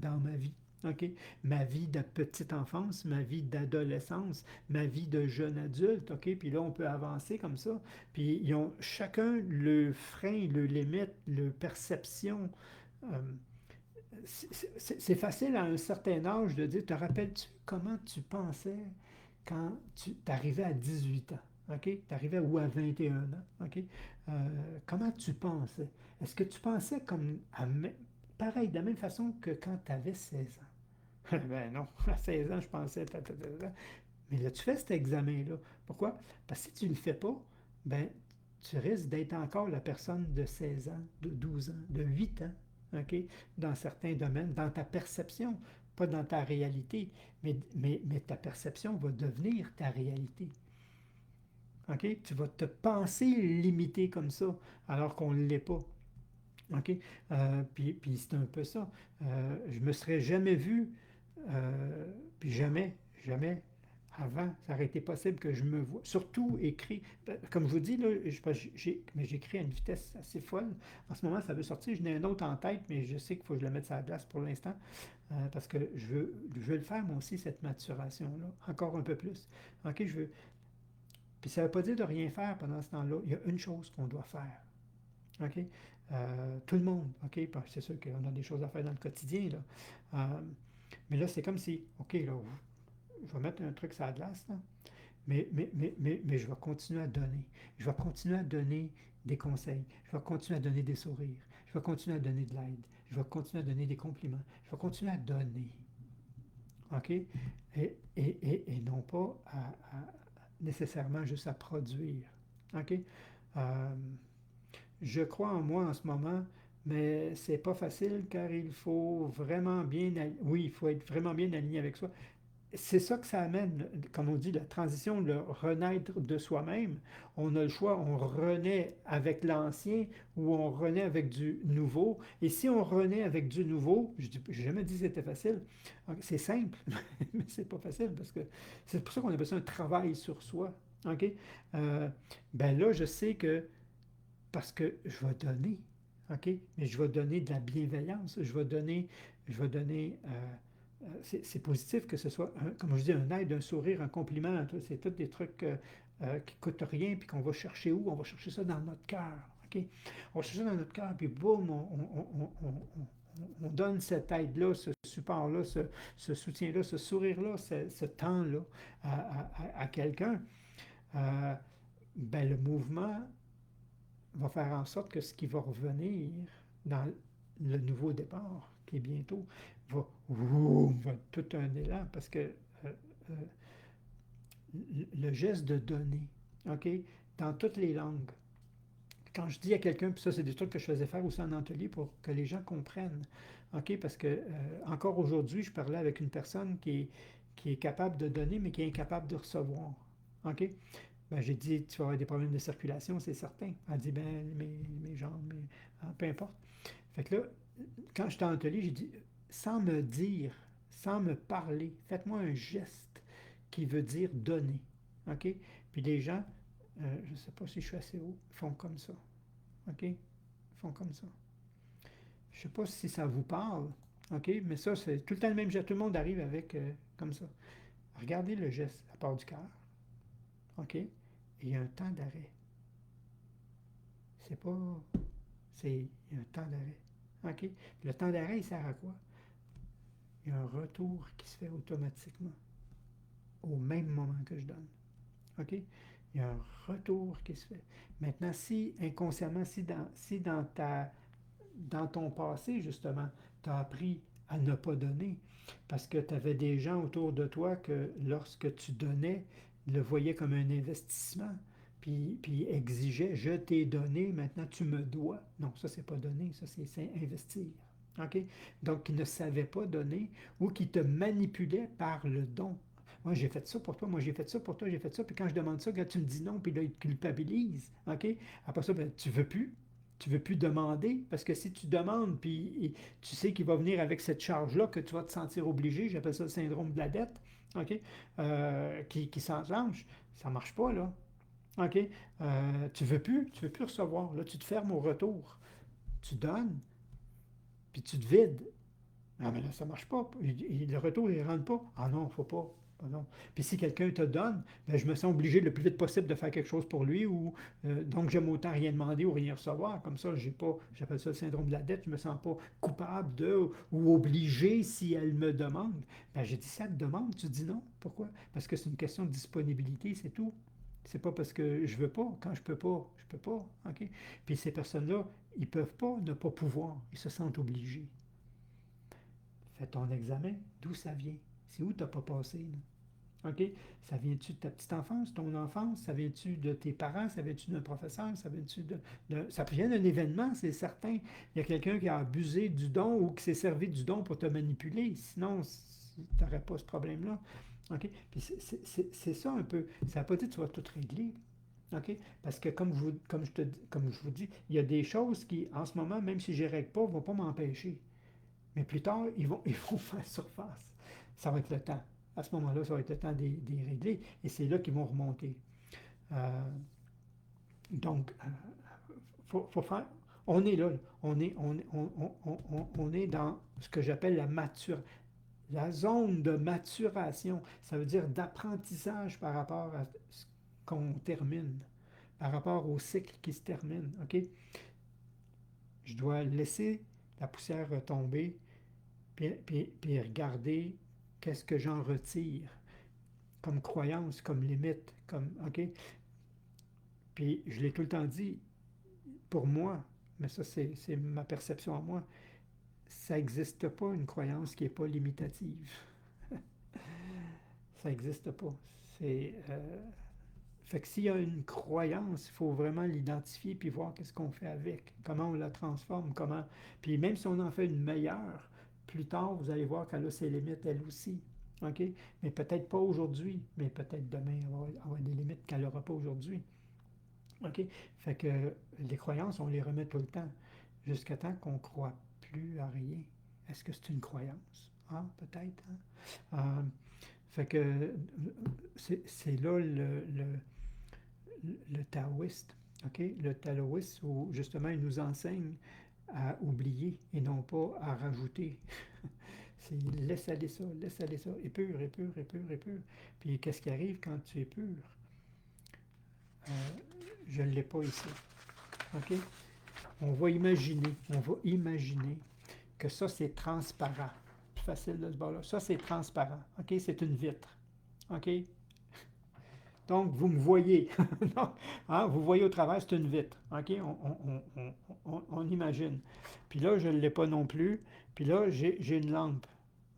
dans ma vie. OK? Ma vie de petite enfance, ma vie d'adolescence, ma vie de jeune adulte. OK? Puis là, on peut avancer comme ça. Puis ils ont chacun le frein, le limite, le perception. Euh, c'est facile à un certain âge de dire, te rappelles-tu comment tu pensais quand tu arrivais à 18 ans? OK? Tu arrivais ou à 21 ans? OK? Comment tu pensais? Est-ce que tu pensais pareil, de la même façon que quand tu avais 16 ans? Ben non, à 16 ans, je pensais. Mais là, tu fais cet examen-là. Pourquoi? Parce que si tu ne le fais pas, ben, tu risques d'être encore la personne de 16 ans, de 12 ans, de 8 ans, OK? Dans certains domaines, dans ta perception, pas dans ta réalité, mais ta perception va devenir ta réalité. OK? Tu vas te penser limité comme ça, alors qu'on ne l'est pas. OK? Puis c'est un peu ça. Je me serais jamais vu, puis jamais avant, ça aurait été possible que je me vois, surtout écrit, comme je vous dis, là, mais j'écris à une vitesse assez folle. En ce moment, ça veut sortir, je n'ai un autre en tête, mais je sais qu'il faut que je le mette sur la glace pour l'instant, parce que je veux le faire, moi aussi, cette maturation-là, encore un peu plus. OK, puis ça ne veut pas dire de rien faire pendant ce temps-là. Il y a une chose qu'on doit faire. OK? Tout le monde, OK? C'est sûr qu'on a des choses à faire dans le quotidien, là. Euh, mais là, c'est comme si, OK, là, je vais mettre un truc sur la glace, là, mais je vais continuer à donner. Je vais continuer à donner des conseils. Je vais continuer à donner des sourires. Je vais continuer à donner de l'aide. Je vais continuer à donner des compliments. Je vais continuer à donner. OK? Et non pas nécessairement juste à produire. OK? Euh, Je crois en moi en ce moment, mais c'est pas facile car il faut vraiment oui, il faut être vraiment bien aligné avec soi. C'est ça que ça amène, comme on dit, la transition, le renaître de soi-même. On a le choix, on renaît avec l'ancien ou on renaît avec du nouveau. Et si on renaît avec du nouveau, je n'ai jamais dit que c'était facile. C'est simple, mais c'est pas facile parce que c'est pour ça qu'on a besoin d'un travail sur soi. OK? Ben là, je sais que parce que je vais donner, OK? Mais je vais donner de la bienveillance, je vais donner, c'est positif que ce soit, comme je dis, un aide, un sourire, un compliment, c'est tous des trucs qui ne coûtent rien, puis qu'on va chercher où? On va chercher ça dans notre cœur, OK? On va chercher ça dans notre cœur, puis boum, on donne cette aide-là, ce support-là, ce soutien-là, ce sourire-là, ce temps-là à quelqu'un. Euh, ben, le mouvement va faire en sorte que ce qui va revenir dans le nouveau départ, qui est bientôt, va être tout un élan parce que euh, le geste de donner, OK, dans toutes les langues, quand je dis à quelqu'un, puis ça, c'est des trucs que je faisais faire aussi en atelier pour que les gens comprennent, OK, parce que encore aujourd'hui, je parlais avec une personne qui est capable de donner, mais qui est incapable de recevoir, OK? Ben, j'ai dit, tu vas avoir des problèmes de circulation, c'est certain. Elle dit, ben, mes jambes, peu importe. Fait que là, quand j'étais en atelier, j'ai dit, sans me dire, sans me parler, faites-moi un geste qui veut dire donner. OK? Puis les gens, je ne sais pas si je suis assez haut, font comme ça. OK? Ils font comme ça. Je ne sais pas si ça vous parle. OK? Mais ça, c'est tout le temps le même geste. Tout le monde arrive avec comme ça. Regardez le geste à part du cœur. OK? Et il y a un temps d'arrêt. C'est pas, Il y a un temps d'arrêt. OK? Le temps d'arrêt, il sert à quoi? Il y a un retour qui se fait automatiquement au même moment que je donne. OK? Il y a un retour qui se fait. Maintenant, si inconsciemment, si dans ton passé, justement, tu as appris à ne pas donner, parce que tu avais des gens autour de toi que lorsque tu donnais, le voyaient comme un investissement, puis exigeaient, je t'ai donné, maintenant tu me dois. Non, ça, c'est pas donner, ça, c'est investir. OK? Donc, ils ne savaient pas donner ou qui te manipulaient par le don. Moi, j'ai fait ça pour toi, moi, j'ai fait ça pour toi, j'ai fait ça. Puis quand je demande ça, quand tu me dis non, puis là, il te culpabilise. OK? Après ça, ben, tu veux plus. Tu veux plus demander, parce que si tu demandes, puis tu sais qu'il va venir avec cette charge-là, que tu vas te sentir obligé, j'appelle ça le syndrome de la dette, OK? Qui s'enclenche, ça marche pas, là. OK? Tu veux plus recevoir. Là, tu te fermes au retour. Tu donnes, puis tu te vides. Ah, mais là, ça ne marche pas. Le retour, il ne rentre pas. Ah non, il ne faut pas. Ah non. Puis si quelqu'un te donne, ben, je me sens obligé le plus vite possible de faire quelque chose pour lui, ou donc j'aime autant rien demander ou rien recevoir. Comme ça, j'ai pas, j'appelle ça le syndrome de la dette, je ne me sens pas coupable de ou obligé si elle me demande. Ben, j'ai dit, si elle te demande, tu dis non. Pourquoi? Parce que c'est une question de disponibilité, c'est tout. C'est pas parce que je veux pas. Quand je peux pas, je peux pas. OK? Puis ces personnes-là, ils peuvent pas ne pas pouvoir. Ils se sentent obligés. Fais ton examen, d'où ça vient? C'est où tu n'as pas passé, là? OK? Ça vient-tu de ta petite enfance, ton enfance? Ça vient-tu de tes parents? Ça vient-tu d'un professeur? Ça vient-tu ça vient d'un événement, c'est certain. Il y a quelqu'un qui a abusé du don ou qui s'est servi du don pour te manipuler. Sinon, tu n'aurais pas ce problème-là. OK? Puis c'est ça un peu. Ça ne veut pas dire que tu vas tout régler. OK? Parce que comme je vous dis, il y a des choses qui, en ce moment, même si je ne règle pas, ne vont pas m'empêcher. Mais plus tard, ils vont faire surface. Ça va être le temps. À ce moment-là, ça va être le temps des régler. Et c'est là qu'ils vont remonter. Euh, donc, faut faire. On est là. On est dans ce que j'appelle la zone de maturation. Ça veut dire d'apprentissage par rapport à ce qu'on termine, par rapport au cycle qui se termine. OK? Je dois laisser la poussière retomber, puis regarder qu'est-ce que j'en retire comme croyance, comme limite, comme, OK? Puis je l'ai tout le temps dit, pour moi, mais ça c'est ma perception à moi, ça n'existe pas une croyance qui n'est pas limitative. Ça n'existe pas. C'est, fait que s'il y a une croyance, il faut vraiment l'identifier puis voir qu'est-ce qu'on fait avec, comment on la transforme, comment. Puis même si on en fait une meilleure, plus tard, vous allez voir qu'elle a ses limites elle aussi. OK? Mais peut-être pas aujourd'hui, mais peut-être demain, elle va avoir des limites qu'elle n'aura pas aujourd'hui. OK? Fait que les croyances, on les remet tout le temps, jusqu'à temps qu'on ne croit plus à rien. Est-ce que c'est une croyance? Ah, peut-être. Hein? Fait que c'est là le taoïste, OK? Le taoïste où justement il nous enseigne à oublier et non pas à rajouter. C'est laisse aller ça, épure, épure, épure, épure. Puis qu'est-ce qui arrive quand tu épures? Euh, je ne l'ai pas ici. OK? On va imaginer que ça c'est transparent. Plus facile de ce bord-là. Ça c'est transparent. OK? C'est une vitre. OK? Donc, vous me voyez. Hein, vous voyez au travers, c'est une vitre. OK? On imagine. Puis là, je ne l'ai pas non plus. Puis là, j'ai une lampe.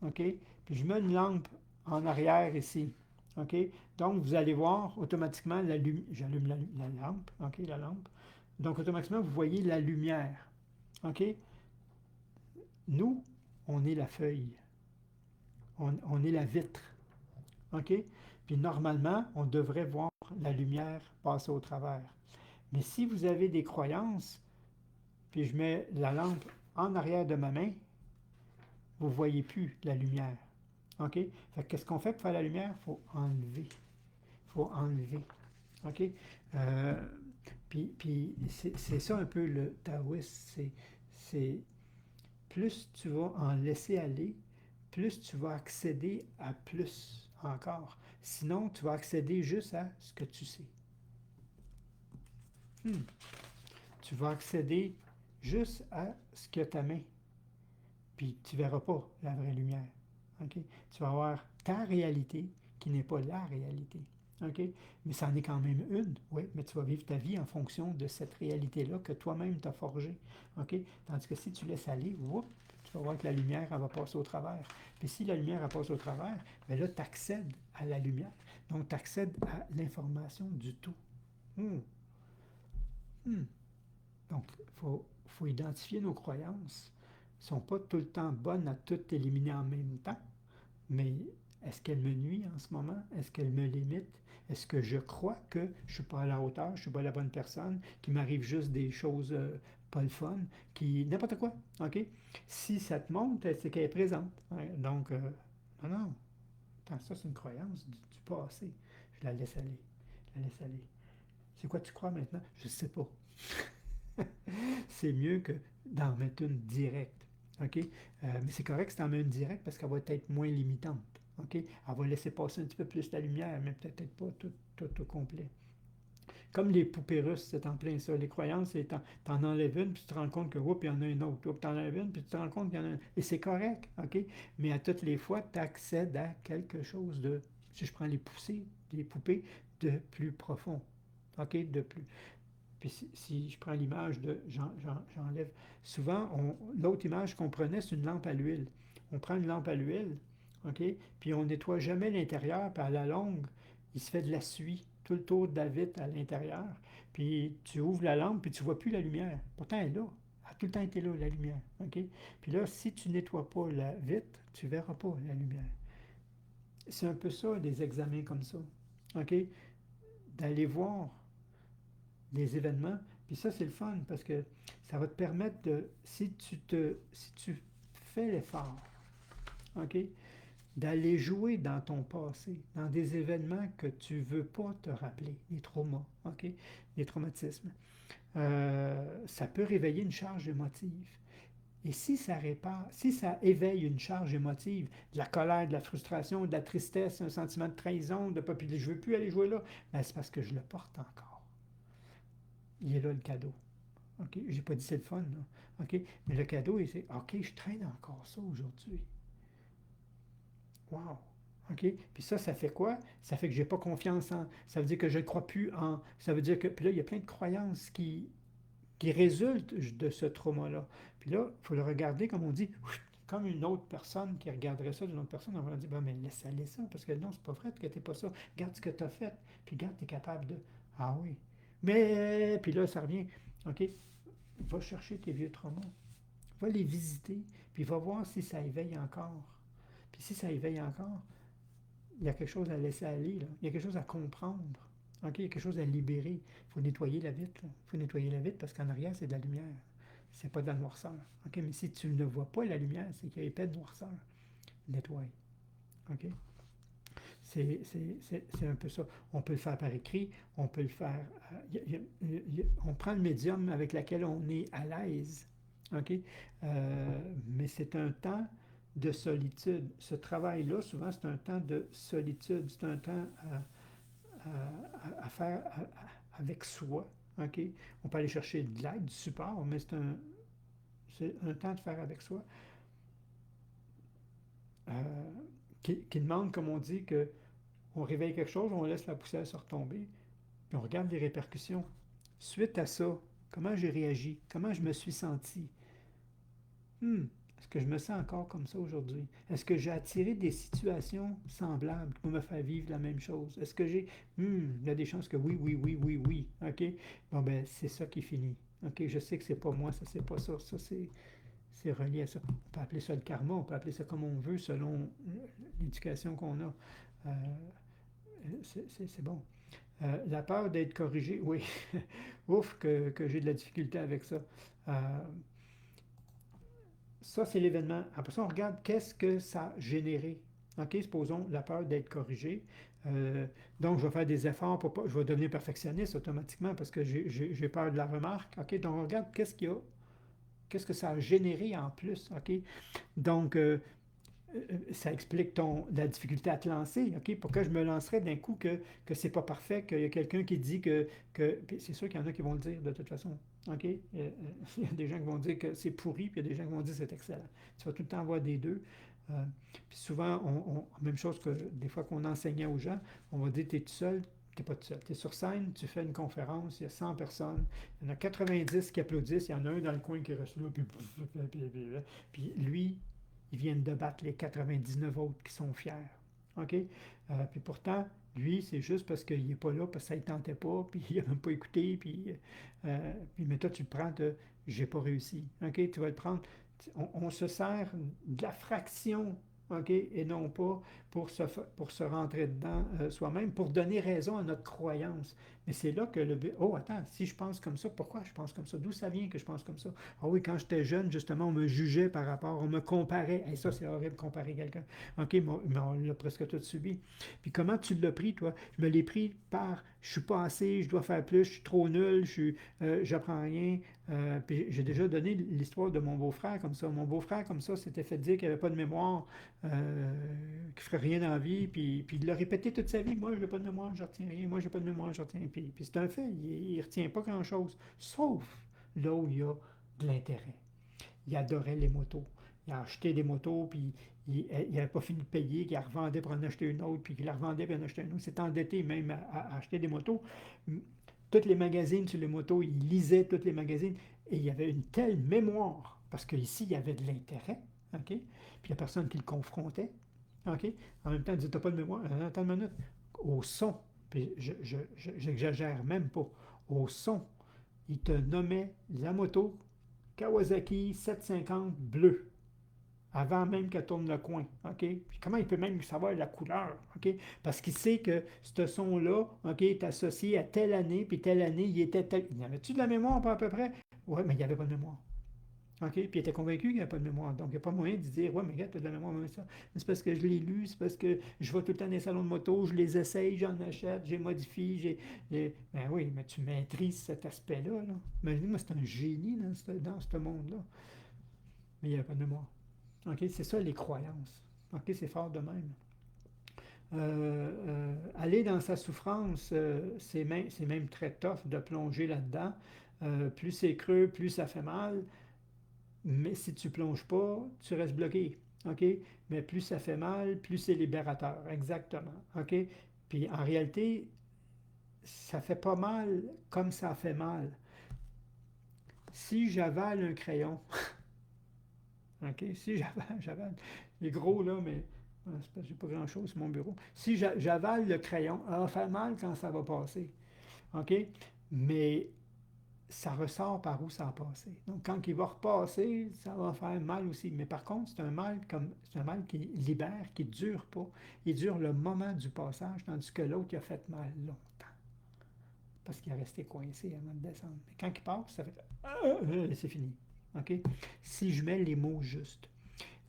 OK? Puis je mets une lampe en arrière ici. OK? Donc, vous allez voir automatiquement j'allume la lampe. OK? La lampe. Donc, automatiquement, vous voyez la lumière. OK? Nous, on est la feuille. On est la vitre. OK? Puis normalement, on devrait voir la lumière passer au travers. Mais si vous avez des croyances, puis je mets la lampe en arrière de ma main, vous ne voyez plus la lumière. OK? Fait que qu'est-ce qu'on fait pour faire la lumière? Il faut enlever. Il faut enlever. OK? Puis c'est ça un peu le taoïsme. C'est plus tu vas en laisser aller, plus tu vas accéder à plus encore. Sinon, tu vas accéder juste à ce que tu sais. Tu vas accéder juste à ce que ta main, puis tu ne verras pas la vraie lumière. OK? Tu vas avoir ta réalité qui n'est pas la réalité. OK? Mais ça en est quand même une, oui, mais tu vas vivre ta vie en fonction de cette réalité-là que toi-même t'as forgée. OK? Tandis que si tu laisses aller, whoop, tu vas voir que la lumière, elle va passer au travers. Puis si la lumière, elle passe au travers, bien là, tu accèdes à la lumière. Donc, tu accèdes à l'information du tout. Hmm. Hmm. Donc, faut identifier nos croyances. Elles ne sont pas tout le temps bonnes à tout éliminer en même temps, mais est-ce qu'elles me nuisent en ce moment? Est-ce qu'elles me limitent? Est-ce que je crois que je ne suis pas à la hauteur, je ne suis pas la bonne personne, qu'il m'arrive juste des choses pas le fun, qui n'importe quoi, OK? Si ça te monte, c'est qu'elle est présente. Ouais, donc, non, non, attends, ça c'est une croyance du passé. Je la laisse aller, je la laisse aller. C'est quoi tu crois maintenant? Je ne sais pas. C'est mieux que d'en mettre une directe. OK? Mais c'est correct si tu en mets une directe parce qu'elle va être moins limitante. OK? Elle va laisser passer un petit peu plus la lumière, mais peut-être pas tout au complet. Comme les poupées russes, c'est en plein ça. Les croyances, c'est t'en enlèves une, puis tu te rends compte que, oups, il y en a une autre. Oups, t'en enlèves une, puis tu te rends compte qu'il y en a une. Et c'est correct, OK? Mais à toutes les fois, tu accèdes à quelque chose de, si je prends les poupées, de plus profond. OK? De plus. Puis si je prends l'image de, j'enlève, souvent, l'autre image qu'on prenait, c'est une lampe à l'huile. On prend une lampe à l'huile, OK? Puis on nettoie jamais l'intérieur, puis à la longue, il se fait de la suie tout le tour de la vitre à l'intérieur. Puis tu ouvres la lampe, puis tu vois plus la lumière. Pourtant, elle est là. Elle a tout le temps été là, la lumière. OK? Puis là, si tu nettoies pas la vitre, tu verras pas la lumière. C'est un peu ça, des examens comme ça. OK? D'aller voir des événements. Puis ça, c'est le fun parce que ça va te permettre de, si tu fais l'effort, OK, d'aller jouer dans ton passé, dans des événements que tu ne veux pas te rappeler, les traumas, OK, les traumatismes, ça peut réveiller une charge émotive. Et si ça répare, si ça éveille une charge émotive, de la colère, de la frustration, de la tristesse, un sentiment de trahison, de pas, puis je ne veux plus aller jouer là, ben c'est parce que je le porte encore. Il est là le cadeau. OK? J'ai pas dit c'est le fun, là. OK? Mais le cadeau, c'est OK, je traîne encore ça aujourd'hui. Wow! OK? Puis ça fait quoi? Ça fait que j'ai pas confiance en. Ça veut dire que je ne crois plus en. Ça veut dire que. Puis là, il y a plein de croyances qui résultent de ce trauma-là. Puis là, il faut le regarder, comme on dit, comme une autre personne qui regarderait ça d'une autre personne, on va dire, ben, mais laisse aller ça, parce que non, c'est pas vrai que t'es pas ça. Regarde ce que tu as fait, puis regarde, tu es capable de. Ah oui. Mais, puis là, ça revient. OK? Va chercher tes vieux traumas. Va les visiter, puis va voir si ça éveille encore. Puis si ça éveille encore, il y a quelque chose à laisser aller, là. Il y a quelque chose à comprendre. OK? Il y a quelque chose à libérer. Il faut nettoyer la vitre. Il faut nettoyer la vitre parce qu'en arrière, c'est de la lumière. C'est pas de la noirceur. OK? Mais si tu ne vois pas la lumière, c'est qu'il y a épais de noirceur. Nettoie. OK? C'est un peu ça. On peut le faire par écrit, on peut le faire. On prend le médium avec lequel on est à l'aise. OK? Mais c'est un temps de solitude. Ce travail-là, souvent, c'est un temps de solitude. C'est un temps à faire avec soi. OK? On peut aller chercher de l'aide, du support, mais c'est un temps de faire avec soi euh, qui demande, comme on dit, que on réveille quelque chose, on laisse la poussière se retomber, puis on regarde les répercussions. Suite à ça, comment j'ai réagi, comment je me suis senti. Est-ce que je me sens encore comme ça aujourd'hui? Est-ce que j'ai attiré des situations semblables pour me faire vivre la même chose? Est-ce que j'ai... il y a des chances que oui, oui, oui, oui, oui. OK? Bon, ben, c'est ça qui finit. OK? Je sais que c'est pas moi, ça, c'est pas ça. Ça, c'est relié à ça. On peut appeler ça le karma, on peut appeler ça comme on veut selon l'éducation qu'on a. C'est bon. La peur d'être corrigé, oui. Ouf, que j'ai de la difficulté avec ça. Ça, c'est l'événement. Après ça, on regarde qu'est-ce que ça a généré. OK, supposons la peur d'être corrigé. Donc, je vais faire des efforts pour pas. Je vais devenir perfectionniste automatiquement parce que j'ai peur de la remarque. OK, donc on regarde qu'est-ce qu'il y a, qu'est-ce que ça a généré en plus. OK, donc ça explique la difficulté à te lancer. OK? Pourquoi je me lancerais d'un coup que c'est pas parfait, qu'il y a quelqu'un qui dit puis c'est sûr qu'il y en a qui vont le dire de toute façon. OK? Il y a des gens qui vont dire que c'est pourri, puis il y a des gens qui vont dire que c'est excellent. Tu vas tout le temps avoir des deux. Puis souvent, même chose que des fois qu'on enseignait aux gens, on va dire, tu es tout seul, tu n'es pas tout seul. Tu es sur scène, tu fais une conférence, il y a 100 personnes, il y en a 90 qui applaudissent, il y en a un dans le coin qui reste là, puis lui, ils viennent de battre les 99 autres qui sont fiers. OK? Puis pourtant, lui, c'est juste parce qu'il n'est pas là, parce que ça ne tentait pas, puis il n'a même pas écouté, mais toi, tu le prends de j'ai pas réussi. OK? Tu vas le prendre. On se sert de la fraction, OK? Et non pas pour se rentrer dedans soi-même, pour donner raison à notre croyance. Mais c'est là que oh, attends, si je pense comme ça, pourquoi je pense comme ça? D'où ça vient que je pense comme ça? Ah oui, quand j'étais jeune, justement, on me jugeait par rapport, on me comparait. Et ça, c'est horrible, comparer quelqu'un. OK, mais on l'a presque tout subi. Puis comment tu l'as pris, toi? Je me l'ai pris par, je suis pas assez, je dois faire plus, je suis trop nul, j'apprends rien. Puis j'ai déjà donné l'histoire de mon beau-frère comme ça. Mon beau-frère, comme ça, s'était fait dire qu'il n'avait pas de mémoire, qu'il ne ferait rien dans la vie, puis il l'a répété toute sa vie. Moi, je n'ai pas de mémoire, je retiens rien. Moi, je n'ai pas de mémoire, je retiens. Puis c'est un fait, il ne retient pas grand-chose, sauf là où il y a de l'intérêt. Il adorait les motos. Il a acheté des motos, puis il n'avait pas fini de payer, il la revendait pour en acheter une autre, puis il la revendait pour en acheter une autre. Il s'est endetté même à acheter des motos. Toutes les magazines sur les motos, il lisait toutes les magazines, et il y avait une telle mémoire, parce qu'ici, il y avait de l'intérêt, OK? Puis la personne qui le confrontait, OK? En même temps, il disait, t'as pas de mémoire, attends une minute, au son, puis j'exagère même pas, au son, il te nommait la moto Kawasaki 750 bleu, avant même qu'elle tourne le coin. OK? Puis comment il peut même savoir la couleur? OK? Parce qu'il sait que ce son-là, OK, est associé à telle année, puis telle année, il était tel. Il y avait-tu de la mémoire pas à peu près? Oui, mais il n'y avait pas de mémoire. OK? Puis il était convaincu qu'il n'y avait pas de mémoire. Donc, il n'y a pas moyen de dire, ouais, mais regarde, tu as de la mémoire, mais ça. C'est parce que je l'ai lu, c'est parce que je vais tout le temps dans les salons de moto, je les essaye, j'en achète, j'ai modifié, Ben oui, mais tu maîtrises cet aspect-là, là. Mais moi, c'est un génie dans ce monde-là. Mais il n'y avait pas de mémoire. OK? C'est ça les croyances. OK? C'est fort de même. Aller dans sa souffrance, c'est même très tough de plonger là-dedans. Plus c'est creux, plus ça fait mal. Mais si tu plonges pas, tu restes bloqué. OK? Mais plus ça fait mal, plus c'est libérateur. Exactement. OK? Puis en réalité, ça fait pas mal comme ça fait mal. Si j'avale un crayon, OK? Si j'avale, il est gros là, mais c'est parce que j'ai pas grand-chose sur mon bureau. Si j'avale le crayon, ça va faire mal quand ça va passer. OK? Mais ça ressort par où ça a passé. Donc, quand il va repasser, ça va faire mal aussi. Mais par contre, c'est un mal qui libère, qui ne dure pas. Il dure le moment du passage, tandis que l'autre, il a fait mal longtemps. Parce qu'il est resté coincé avant de descendre. Mais quand il passe, ça fait c'est fini. OK? Si je mets les mots justes.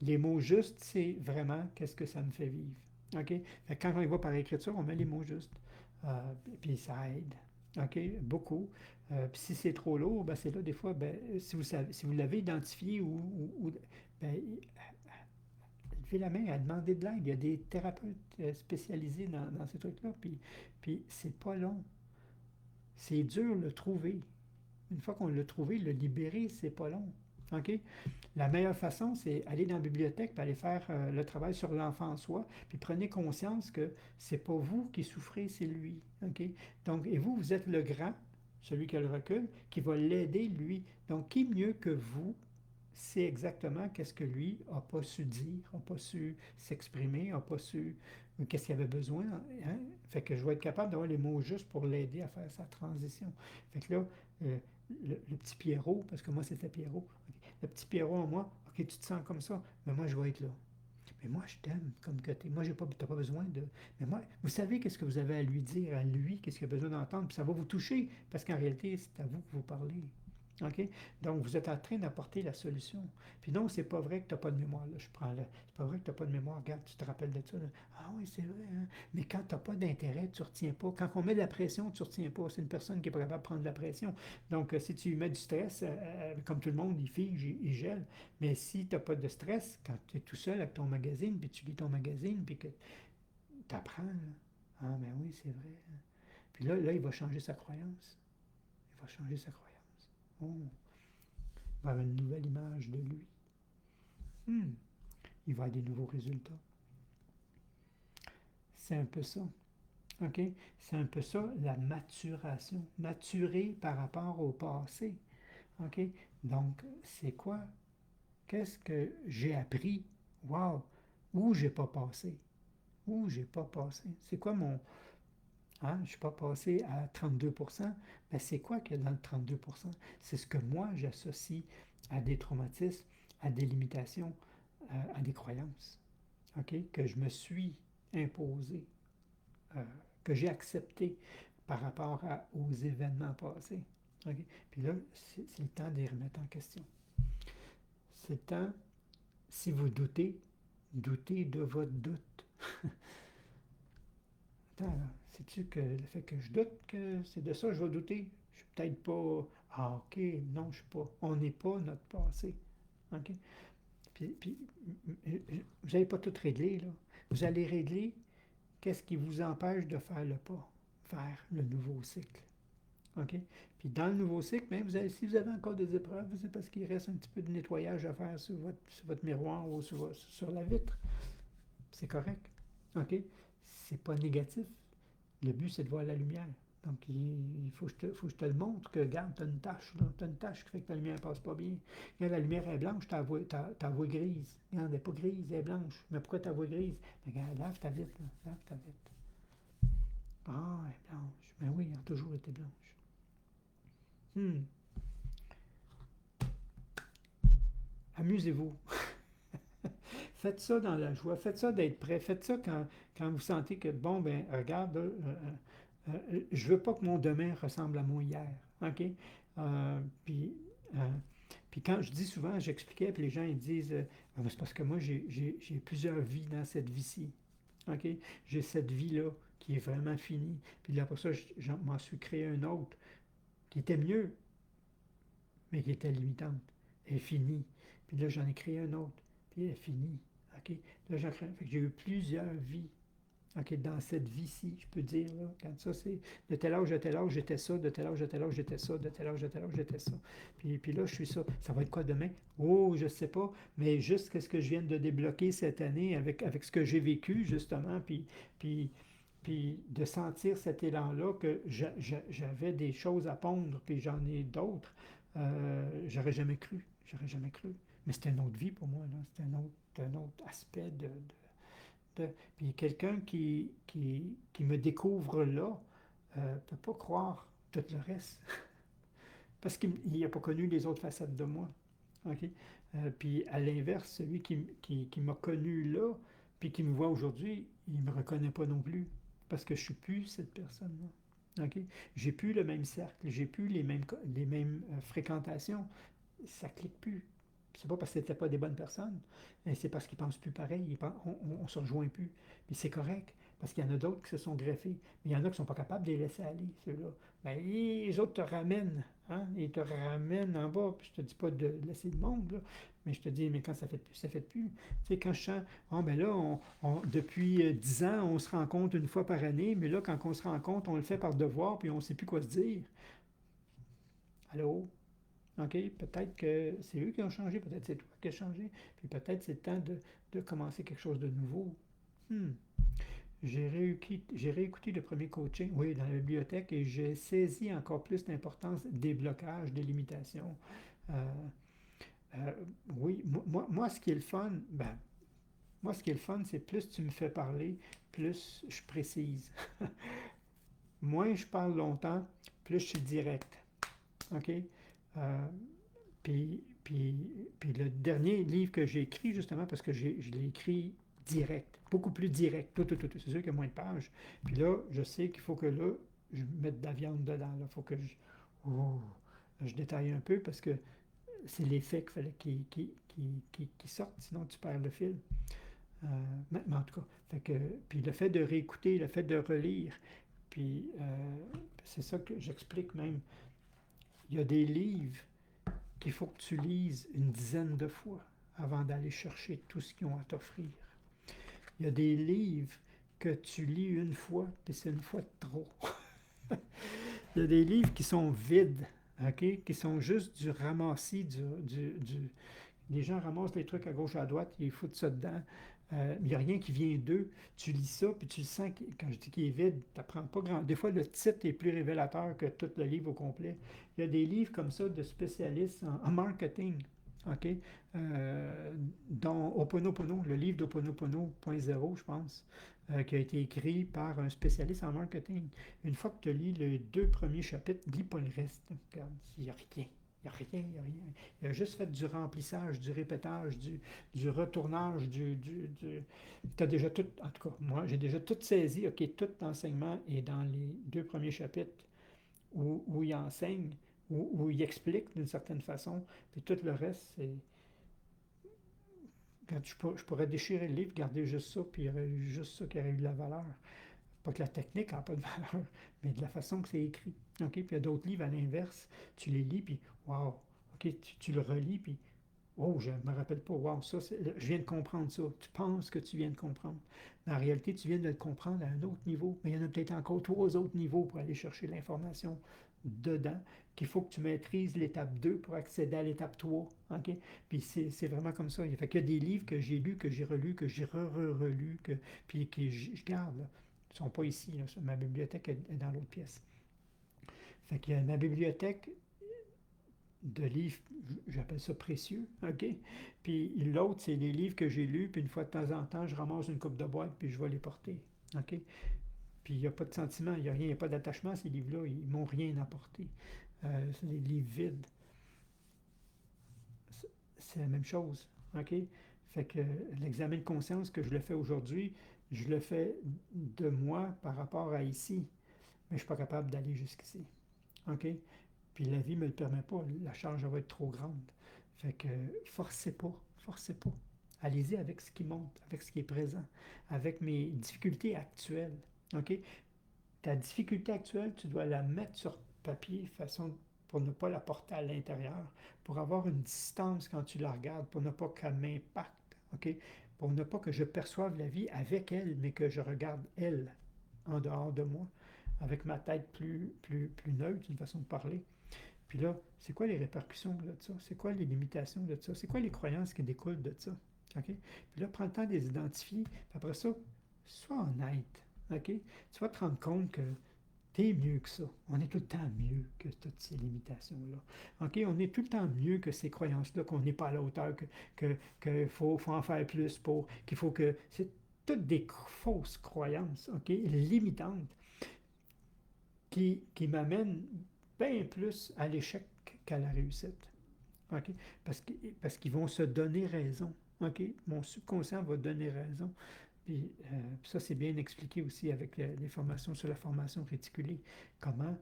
Les mots justes, c'est vraiment qu'est-ce que ça me fait vivre. OK? Fait que quand on y va par écriture, on met les mots justes. Puis ça aide. OK? Beaucoup. Puis si c'est trop lourd, ben c'est là des fois, ben, si vous l'avez identifié ben, levez la main à demander de l'aide. Il y a des thérapeutes spécialisés dans ces trucs-là. Puis c'est pas long. C'est dur de le trouver. Une fois qu'on l'a trouvé, le libérer, c'est pas long. OK? La meilleure façon, c'est aller dans la bibliothèque et aller faire le travail sur l'enfant en soi, puis prenez conscience que c'est pas vous qui souffrez, c'est lui. OK? Donc, et vous, vous êtes le grand, celui qui a le recul, qui va l'aider, lui. Donc, qui mieux que vous sait exactement qu'est-ce que lui n'a pas su dire, n'a pas su s'exprimer, n'a pas su qu'est-ce qu'il avait besoin. Hein? Fait que je vais être capable d'avoir les mots justes pour l'aider à faire sa transition. Fait que là, le petit Pierrot, parce que moi c'était Pierrot, okay. Le petit Pierrot en moi, ok, tu te sens comme ça, mais moi je vais être là. Mais moi je t'aime comme que t'es. Moi j'ai pas, t'as pas besoin de. Mais moi, vous savez qu'est-ce que vous avez à lui dire, à lui, qu'est-ce qu'il a besoin d'entendre, puis ça va vous toucher, parce qu'en réalité c'est à vous que vous parlez. OK? Donc, vous êtes en train d'apporter la solution. Puis non, c'est pas vrai que tu n'as pas de mémoire. Là, je prends le... C'est pas vrai que tu n'as pas de mémoire. Regarde, tu te rappelles de ça. Là. Ah oui, c'est vrai. Hein? Mais quand tu n'as pas d'intérêt, tu ne retiens pas. Quand on met de la pression, tu ne retiens pas. C'est une personne qui est pas capable de prendre de la pression. Donc, si tu lui mets du stress, comme tout le monde, il fige, il gèle. Mais si tu n'as pas de stress, quand tu es tout seul avec ton magazine, puis tu lis ton magazine, puis que tu apprends, là. Ah, ben oui, c'est vrai. Hein. Puis là, il va changer sa croyance. Il va changer sa croyance. Oh, il va avoir une nouvelle image de lui. Hmm. Il va avoir des nouveaux résultats. C'est un peu ça. OK? C'est un peu ça, la maturation. Maturer par rapport au passé. OK? Donc, c'est quoi? Qu'est-ce que j'ai appris? Wow! Où j'ai pas passé? Où j'ai pas passé? C'est quoi mon... Hein? Je ne suis pas passé à 32%. Mais c'est quoi qu'il y a dans le 32%? C'est ce que moi, j'associe à des traumatismes, à des limitations, à des croyances. OK? Que je me suis imposé, euh, que j'ai accepté par rapport aux événements passés. OK? Puis là, c'est le temps de les remettre en question. C'est le temps, si vous doutez, doutez de votre doute. Attends, sais-tu que le fait que je doute que c'est de ça que je vais douter? Je suis peut-être pas. Ah, ok, non, je ne suis pas. On n'est pas notre passé. OK? Puis vous n'allez pas tout régler, là. Vous allez régler qu'est-ce qui vous empêche de faire le pas vers le nouveau cycle. OK? Puis dans le nouveau cycle, même si vous avez encore des épreuves, c'est parce qu'il reste un petit peu de nettoyage à faire sur votre miroir ou sur la vitre. C'est correct. OK? C'est pas négatif. Le but, c'est de voir la lumière. Donc, il faut que je te le montre que, regarde, tu as une tache, tu as une tache qui fait que ta lumière ne passe pas bien. Regarde, la lumière est blanche, ta voix grise. Regarde, elle n'est pas grise, elle est blanche. Mais pourquoi ta voix grise? Mais regarde, lave ta vitre, là, lave ta vitre. Ah, elle est blanche. Mais oui, elle a toujours été blanche. Hmm. Amusez-vous. Faites ça dans la joie. Faites ça d'être prêt. Faites ça quand vous sentez que, bon, ben, regarde, je veux pas que mon demain ressemble à mon hier. OK? Puis, euh, puis quand je dis souvent, j'expliquais, puis les gens ils disent, c'est parce que moi, j'ai plusieurs vies dans cette vie-ci. OK? J'ai cette vie-là qui est vraiment finie. Puis là, pour ça, je m'en suis créé un autre qui était mieux, mais qui était limitante. Elle est finie. Puis là, j'en ai créé un autre, puis elle est finie. OK? Là, j'ai eu plusieurs vies. OK, dans cette vie-ci, je peux dire, là, quand ça, c'est de tel âge à tel âge, j'étais ça, de tel âge à tel âge, j'étais ça, de tel âge à tel âge, j'étais ça. Puis là, je suis ça. Ça va être quoi demain? Oh, je ne sais pas, mais juste ce que je viens de débloquer cette année avec ce que j'ai vécu, justement, puis, puis de sentir cet élan-là, que j'avais des choses à pondre, puis j'en ai d'autres, j'aurais jamais cru. J'aurais jamais cru. Mais c'était une autre vie pour moi, là. C'était un autre aspect puis quelqu'un qui me découvre là ne peut pas croire tout le reste. Parce qu'il n'a pas connu les autres facettes de moi. OK? Puis à l'inverse, celui qui m'a connu là, puis qui me voit aujourd'hui, il ne me reconnaît pas non plus. Parce que je ne suis plus cette personne-là. OK? J'ai plus le même cercle, j'ai plus les mêmes fréquentations. Ça ne clique plus. C'est pas parce que c'était pas des bonnes personnes, mais c'est parce qu'ils pensent plus pareil, on se rejoint plus. Puis c'est correct, parce qu'il y en a d'autres qui se sont greffés, mais il y en a qui sont pas capables de les laisser aller, ceux-là. Ben, les autres te ramènent, hein? Ils te ramènent en bas, puis je te dis pas de laisser le monde, là, mais je te dis, mais quand ça fait plus, ça fait plus. Tu sais, quand je sens, oh, ben là, depuis 10 ans, on se rencontre une fois par année, mais là, quand on se rencontre, on le fait par devoir, puis on ne sait plus quoi se dire. Allô? OK, peut-être que c'est eux qui ont changé, peut-être c'est toi qui as changé, puis peut-être c'est le temps de commencer quelque chose de nouveau. Hmm. J'ai réécouté le premier coaching, oui, dans la bibliothèque, et j'ai saisi encore plus l'importance des blocages, des limitations. Euh, euh, oui, moi, ce qui est le fun, ben, moi, ce qui est le fun, c'est plus tu me fais parler, plus je précise. Moins je parle longtemps, plus je suis direct. OK? Euh, puis le dernier livre que j'ai écrit, justement, parce que je l'ai écrit direct, beaucoup plus direct, tout. C'est sûr qu'il y a moins de pages. Puis là, je sais qu'il faut que là, je mette de la viande dedans. Il faut que je... Oh, Je détaille un peu parce que c'est l'effet qu'il fallait qu'il sorte, sinon tu perds le fil. Mais en tout cas, fait que, puis le fait de réécouter, le fait de relire, puis c'est ça que j'explique même. Il y a des livres qu'il faut que tu lises une dizaine de fois avant d'aller chercher tout ce qu'ils ont à t'offrir. Il y a des livres que tu lis une fois, puis c'est une fois de trop. Il y a des livres qui sont vides, OK? Qui sont juste du ramassis, les gens ramassent les trucs à gauche, à droite, ils foutent ça dedans. Il n'y a rien qui vient d'eux. Tu lis ça, puis tu le sens, quand je dis qu'il est vide, tu n'apprends pas grand. Des fois, le titre est plus révélateur que tout le livre au complet. Il y a des livres comme ça de spécialistes en marketing, OK? Dont Oponopono, le livre d'Oponopono 0.0, je pense, qui a été écrit par un spécialiste en marketing. Une fois que tu lis les 2 premiers chapitres, lis pas le reste. Regarde, il n'y a rien. Il n'y a rien, il n'y a rien. Il a juste fait du remplissage, du répétage, du retournage, tu as déjà tout, en tout cas, moi, j'ai déjà tout saisi. OK, tout l'enseignement est dans les 2 premiers chapitres où il enseigne, où il explique d'une certaine façon, puis tout le reste, c'est. Je pourrais déchirer le livre, garder juste ça, puis il y aurait eu juste ça qui aurait eu de la valeur. Pas que la technique n'a pas de valeur, mais de la façon que c'est écrit. OK? Puis il y a d'autres livres à l'inverse, tu les lis, puis wow, OK, tu le relis, puis oh, je ne me rappelle pas, wow, ça, je viens de comprendre ça. Tu penses que tu viens de comprendre. Mais en réalité, tu viens de le comprendre à un autre niveau, mais il y en a peut-être encore 3 autres niveaux pour aller chercher l'information dedans, qu'il faut que tu maîtrises l'étape 2 pour accéder à l'étape 3. OK? Puis c'est vraiment comme ça. Il fait qu'il y a des livres que j'ai lus, que j'ai relus, que j'ai relus, puis que je garde. Là. Ils ne sont pas ici. Là. Ma bibliothèque est dans l'autre pièce. Fait que ma bibliothèque de livres, j'appelle ça précieux, OK? Puis l'autre, c'est les livres que j'ai lus, puis une fois de temps en temps, je ramasse une coupe de boîte, puis je vais les porter, OK? Puis il n'y a pas de sentiment, il n'y a rien, il n'y a pas d'attachement à ces livres-là, ils ne m'ont rien apporté. C'est des livres vides. C'est la même chose, OK? Fait que l'examen de conscience que je le fais aujourd'hui, je le fais de moi par rapport à ici, mais je ne suis pas capable d'aller jusqu'ici, OK? Puis la vie ne me le permet pas, la charge va être trop grande. Fait que forcez pas, forcez pas. Allez-y avec ce qui monte, avec ce qui est présent, avec mes difficultés actuelles. OK? Ta difficulté actuelle, tu dois la mettre sur papier façon pour ne pas la porter à l'intérieur, pour avoir une distance quand tu la regardes, pour ne pas qu'elle m'impacte. OK? Pour ne pas que je perçoive la vie avec elle, mais que je regarde elle en dehors de moi, avec ma tête plus neutre, une façon de parler. Puis là, c'est quoi les répercussions de ça? C'est quoi les limitations de ça? C'est quoi les croyances qui découlent de ça? OK? Puis là, prends le temps de les identifier. Puis après ça, sois honnête. OK? Tu vas te rendre compte que tu es mieux que ça. On est tout le temps mieux que toutes ces limitations-là. OK? On est tout le temps mieux que ces croyances-là, qu'on n'est pas à la hauteur, que faut en faire plus pour, qu'il faut que. C'est toutes des fausses croyances, OK? Limitantes qui m'amènent bien plus à l'échec qu'à la réussite. OK? Parce qu'ils vont se donner raison. OK? Mon subconscient va donner raison. Puis ça, c'est bien expliqué aussi avec les formations sur la formation réticulée. Comment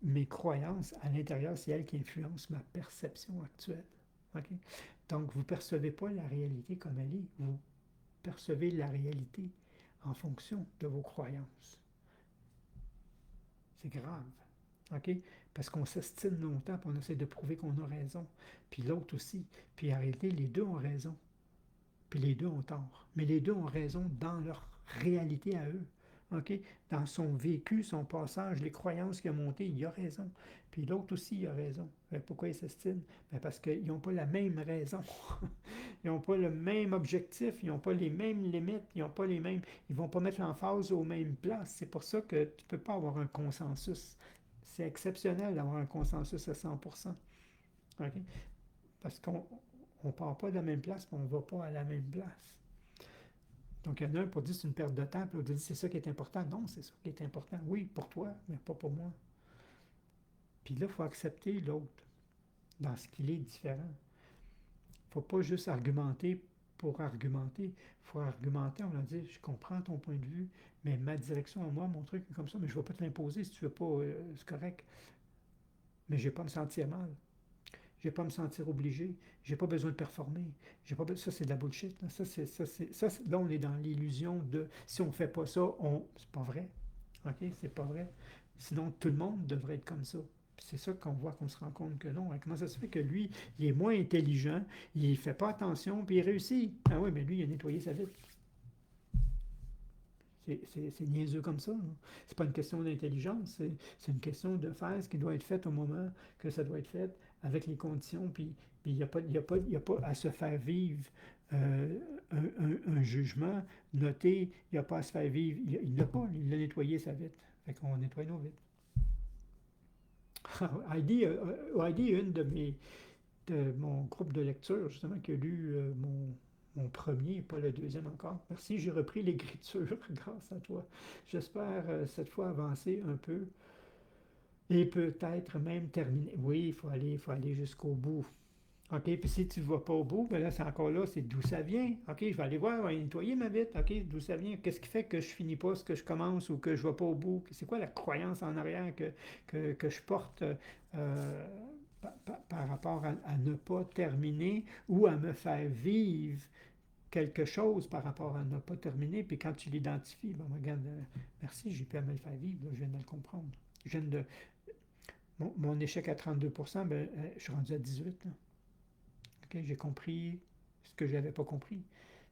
mes croyances à l'intérieur, c'est elles qui influencent ma perception actuelle. OK? Donc, vous ne percevez pas la réalité comme elle est. Vous percevez la réalité en fonction de vos croyances. C'est grave. OK? Parce qu'on s'estime longtemps, puis on essaie de prouver qu'on a raison. Puis l'autre aussi. Puis en réalité, les deux ont raison. Puis les deux ont tort. Mais les deux ont raison dans leur réalité à eux. OK? Dans son vécu, son passage, les croyances qu'il a montées, il a raison. Puis l'autre aussi, il a raison. Pourquoi il s'estime? Parce qu'ils n'ont pas la même raison. Ils n'ont pas le même objectif, ils n'ont pas les mêmes limites, ils n'ont pas les mêmes. Ils ne vont pas mettre l'emphase aux mêmes places. C'est pour ça que tu ne peux pas avoir un consensus. C'est exceptionnel d'avoir un consensus à 100%. OK? Parce qu'on ne part pas de la même place, mais on ne va pas à la même place. Donc, il y en a un pour dire que c'est une perte de temps, puis l'autre dit c'est ça qui est important. Non, c'est ça qui est important. Oui, pour toi, mais pas pour moi. Puis là, il faut accepter l'autre dans ce qu'il est différent. Il ne faut pas juste argumenter pour argumenter. Il faut argumenter, on va dire, je comprends ton point de vue, mais ma direction à moi, mon truc est comme ça, mais je ne vais pas te l'imposer si tu ne veux pas, c'est correct. mais je n'ai pas à me sentir mal. Je n'ai pas à me sentir obligé. Je n'ai pas besoin de performer. Ça, c'est de la bullshit. Là. Là, on est dans l'illusion de si on ne fait pas ça, c'est pas vrai. OK? C'est pas vrai. Sinon, tout le monde devrait être comme ça. C'est ça qu'on voit, qu'on se rend compte que non. Comment ça se fait que lui, il est moins intelligent, il ne fait pas attention, puis il réussit? Ah oui, mais lui, il a nettoyé sa vitre. C'est niaiseux comme ça. C'est pas une question d'intelligence, c'est une question de faire ce qui doit être fait au moment que ça doit être fait, avec les conditions, puis il n'y a, pas- y a pas à se faire vivre euh, un jugement noté, il n'y a pas à se faire vivre, il n'a pas, il a nettoyé sa vitre. Fait qu'on nettoie nos vitres. Heidi est une de mon groupe de lecture, justement, qui a lu mon premier, pas le deuxième encore. Merci, j'ai repris l'écriture grâce à toi. J'espère cette fois avancer un peu et peut-être même terminer. Oui, il faut aller jusqu'au bout. OK, puis si tu ne vas pas au bout, ben là, c'est encore là, c'est d'où ça vient. OK, je vais aller voir, je vais nettoyer ma vitre. OK, d'où ça vient? Qu'est-ce qui fait que je finis pas ce que je commence ou que je ne vais pas au bout? C'est quoi la croyance en arrière que je porte par rapport à ne pas terminer ou à me faire vivre quelque chose par rapport à ne pas terminer? Puis quand tu l'identifies, ben, regarde, merci, j'ai pu à me le faire vivre, là, je viens de le comprendre. Je viens de, mon échec à 32%, ben, je suis rendu à 18. Là. OK, j'ai compris ce que je n'avais pas compris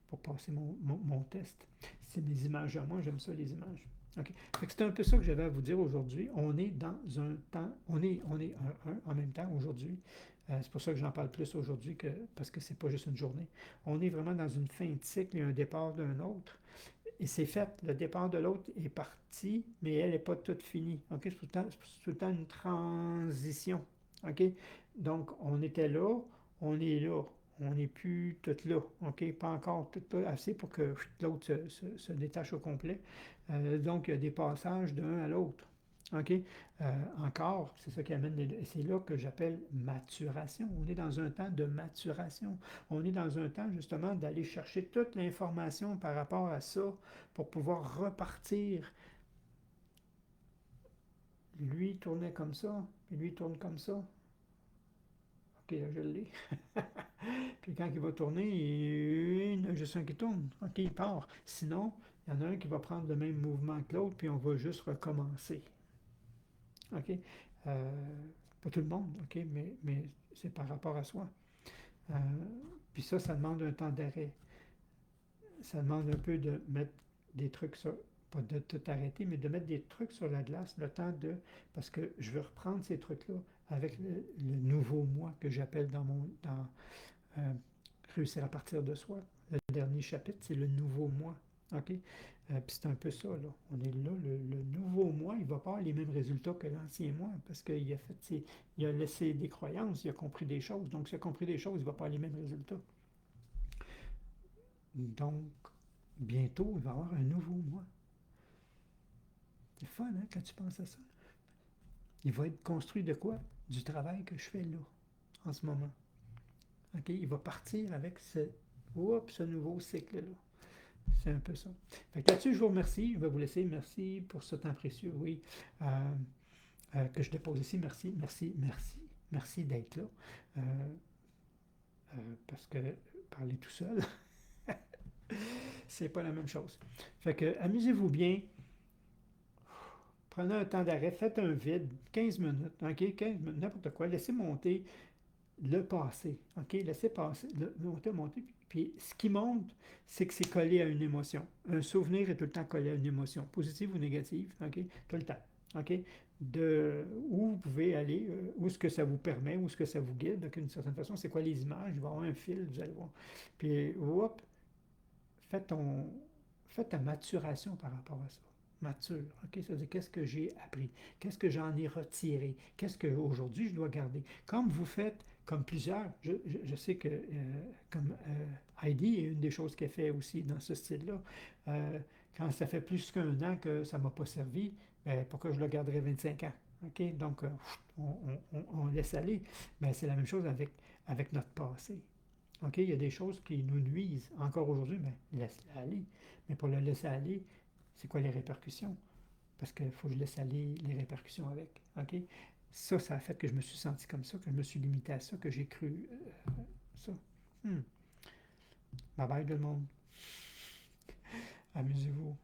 pour passer mon test. C'est mes images à moi, j'aime ça les images. OK. C'est un peu ça que j'avais à vous dire aujourd'hui. On est dans un temps, on est en même temps aujourd'hui. C'est pour ça que j'en parle plus aujourd'hui parce que c'est pas juste une journée. On est vraiment dans une fin de cycle et un départ d'un autre. Et c'est fait. Le départ de l'autre est parti, mais elle n'est pas toute finie. OK? C'est tout le temps une transition. OK? Donc, on était là, on est là. On n'est plus tout là. OK? Pas encore tout là assez pour que l'autre se détache au complet. Donc, il y a des passages d'un à l'autre. OK? Encore, c'est ça qui amène, c'est là que j'appelle maturation. On est dans un temps de maturation. On est dans un temps justement d'aller chercher toute l'information par rapport à ça pour pouvoir repartir. Lui tournait comme ça, puis lui tourne comme ça. OK, là, je l'ai. Puis quand il va tourner, il y en a juste un qui tourne. OK, il part. Sinon, il y en a un qui va prendre le même mouvement que l'autre, puis on va juste recommencer. OK? Pas tout le monde, OK? Mais c'est par rapport à soi. Euh, Puis ça demande un temps d'arrêt. Ça demande un peu de mettre des trucs sur, pas de tout arrêter, mais de mettre des trucs sur la glace, le temps de, parce que je veux reprendre ces trucs-là avec le nouveau moi que j'appelle dans Réussir à partir de soi. Le dernier chapitre, c'est le nouveau moi. OK? Puis c'est un peu ça, là. On est là, le nouveau moi, il va pas avoir les mêmes résultats que l'ancien moi, parce qu'il a fait, il a laissé des croyances, il a compris des choses. Donc, s'il a compris des choses, il va pas avoir les mêmes résultats. Donc, bientôt, il va y avoir un nouveau moi. C'est fun, hein, quand tu penses à ça. Il va être construit de quoi? Du travail que je fais là, en ce moment. OK? Il va partir avec ce nouveau cycle-là. C'est un peu ça. Fait que là-dessus, je vous remercie. Je vais vous laisser. Merci pour ce temps précieux, oui, que je dépose ici. Merci, merci, merci. Merci d'être là. Euh, parce que parler tout seul, c'est pas la même chose. Fait que amusez-vous bien. Prenez un temps d'arrêt, faites un vide, 15 minutes, OK? 15 minutes, n'importe quoi. Laissez monter le passé, OK? Laissez passer, monter. Puis ce qui monte, c'est que c'est collé à une émotion. Un souvenir est tout le temps collé à une émotion, positive ou négative, OK? Tout le temps, OK? Où vous pouvez aller, où est-ce que ça vous permet, où est-ce que ça vous guide, d'une certaine façon, c'est quoi les images, il va y avoir un fil, vous allez voir. Puis, hop, faites, ton, faites ta maturation par rapport à ça. Mature, OK? Ça veut dire qu'est-ce que j'ai appris? Qu'est-ce que j'en ai retiré? Qu'est-ce qu'aujourd'hui je dois garder? Comme vous faites, comme plusieurs, je sais que comme Heidi, une des choses qu'elle fait aussi dans ce style-là, quand ça fait plus qu'un an que ça ne m'a pas servi, ben, pourquoi je le garderais 25 ans? OK? Donc, on laisse aller. Ben, c'est la même chose avec notre passé. OK, il y a des choses qui nous nuisent encore aujourd'hui, mais laisse-la aller. Mais pour le laisser aller, c'est quoi les répercussions? Parce qu'il faut que je laisse aller les répercussions avec. OK? Ça a fait que je me suis senti comme ça, que je me suis limité à ça, que j'ai cru ça. Hmm. Bye bye tout le monde. Amusez-vous.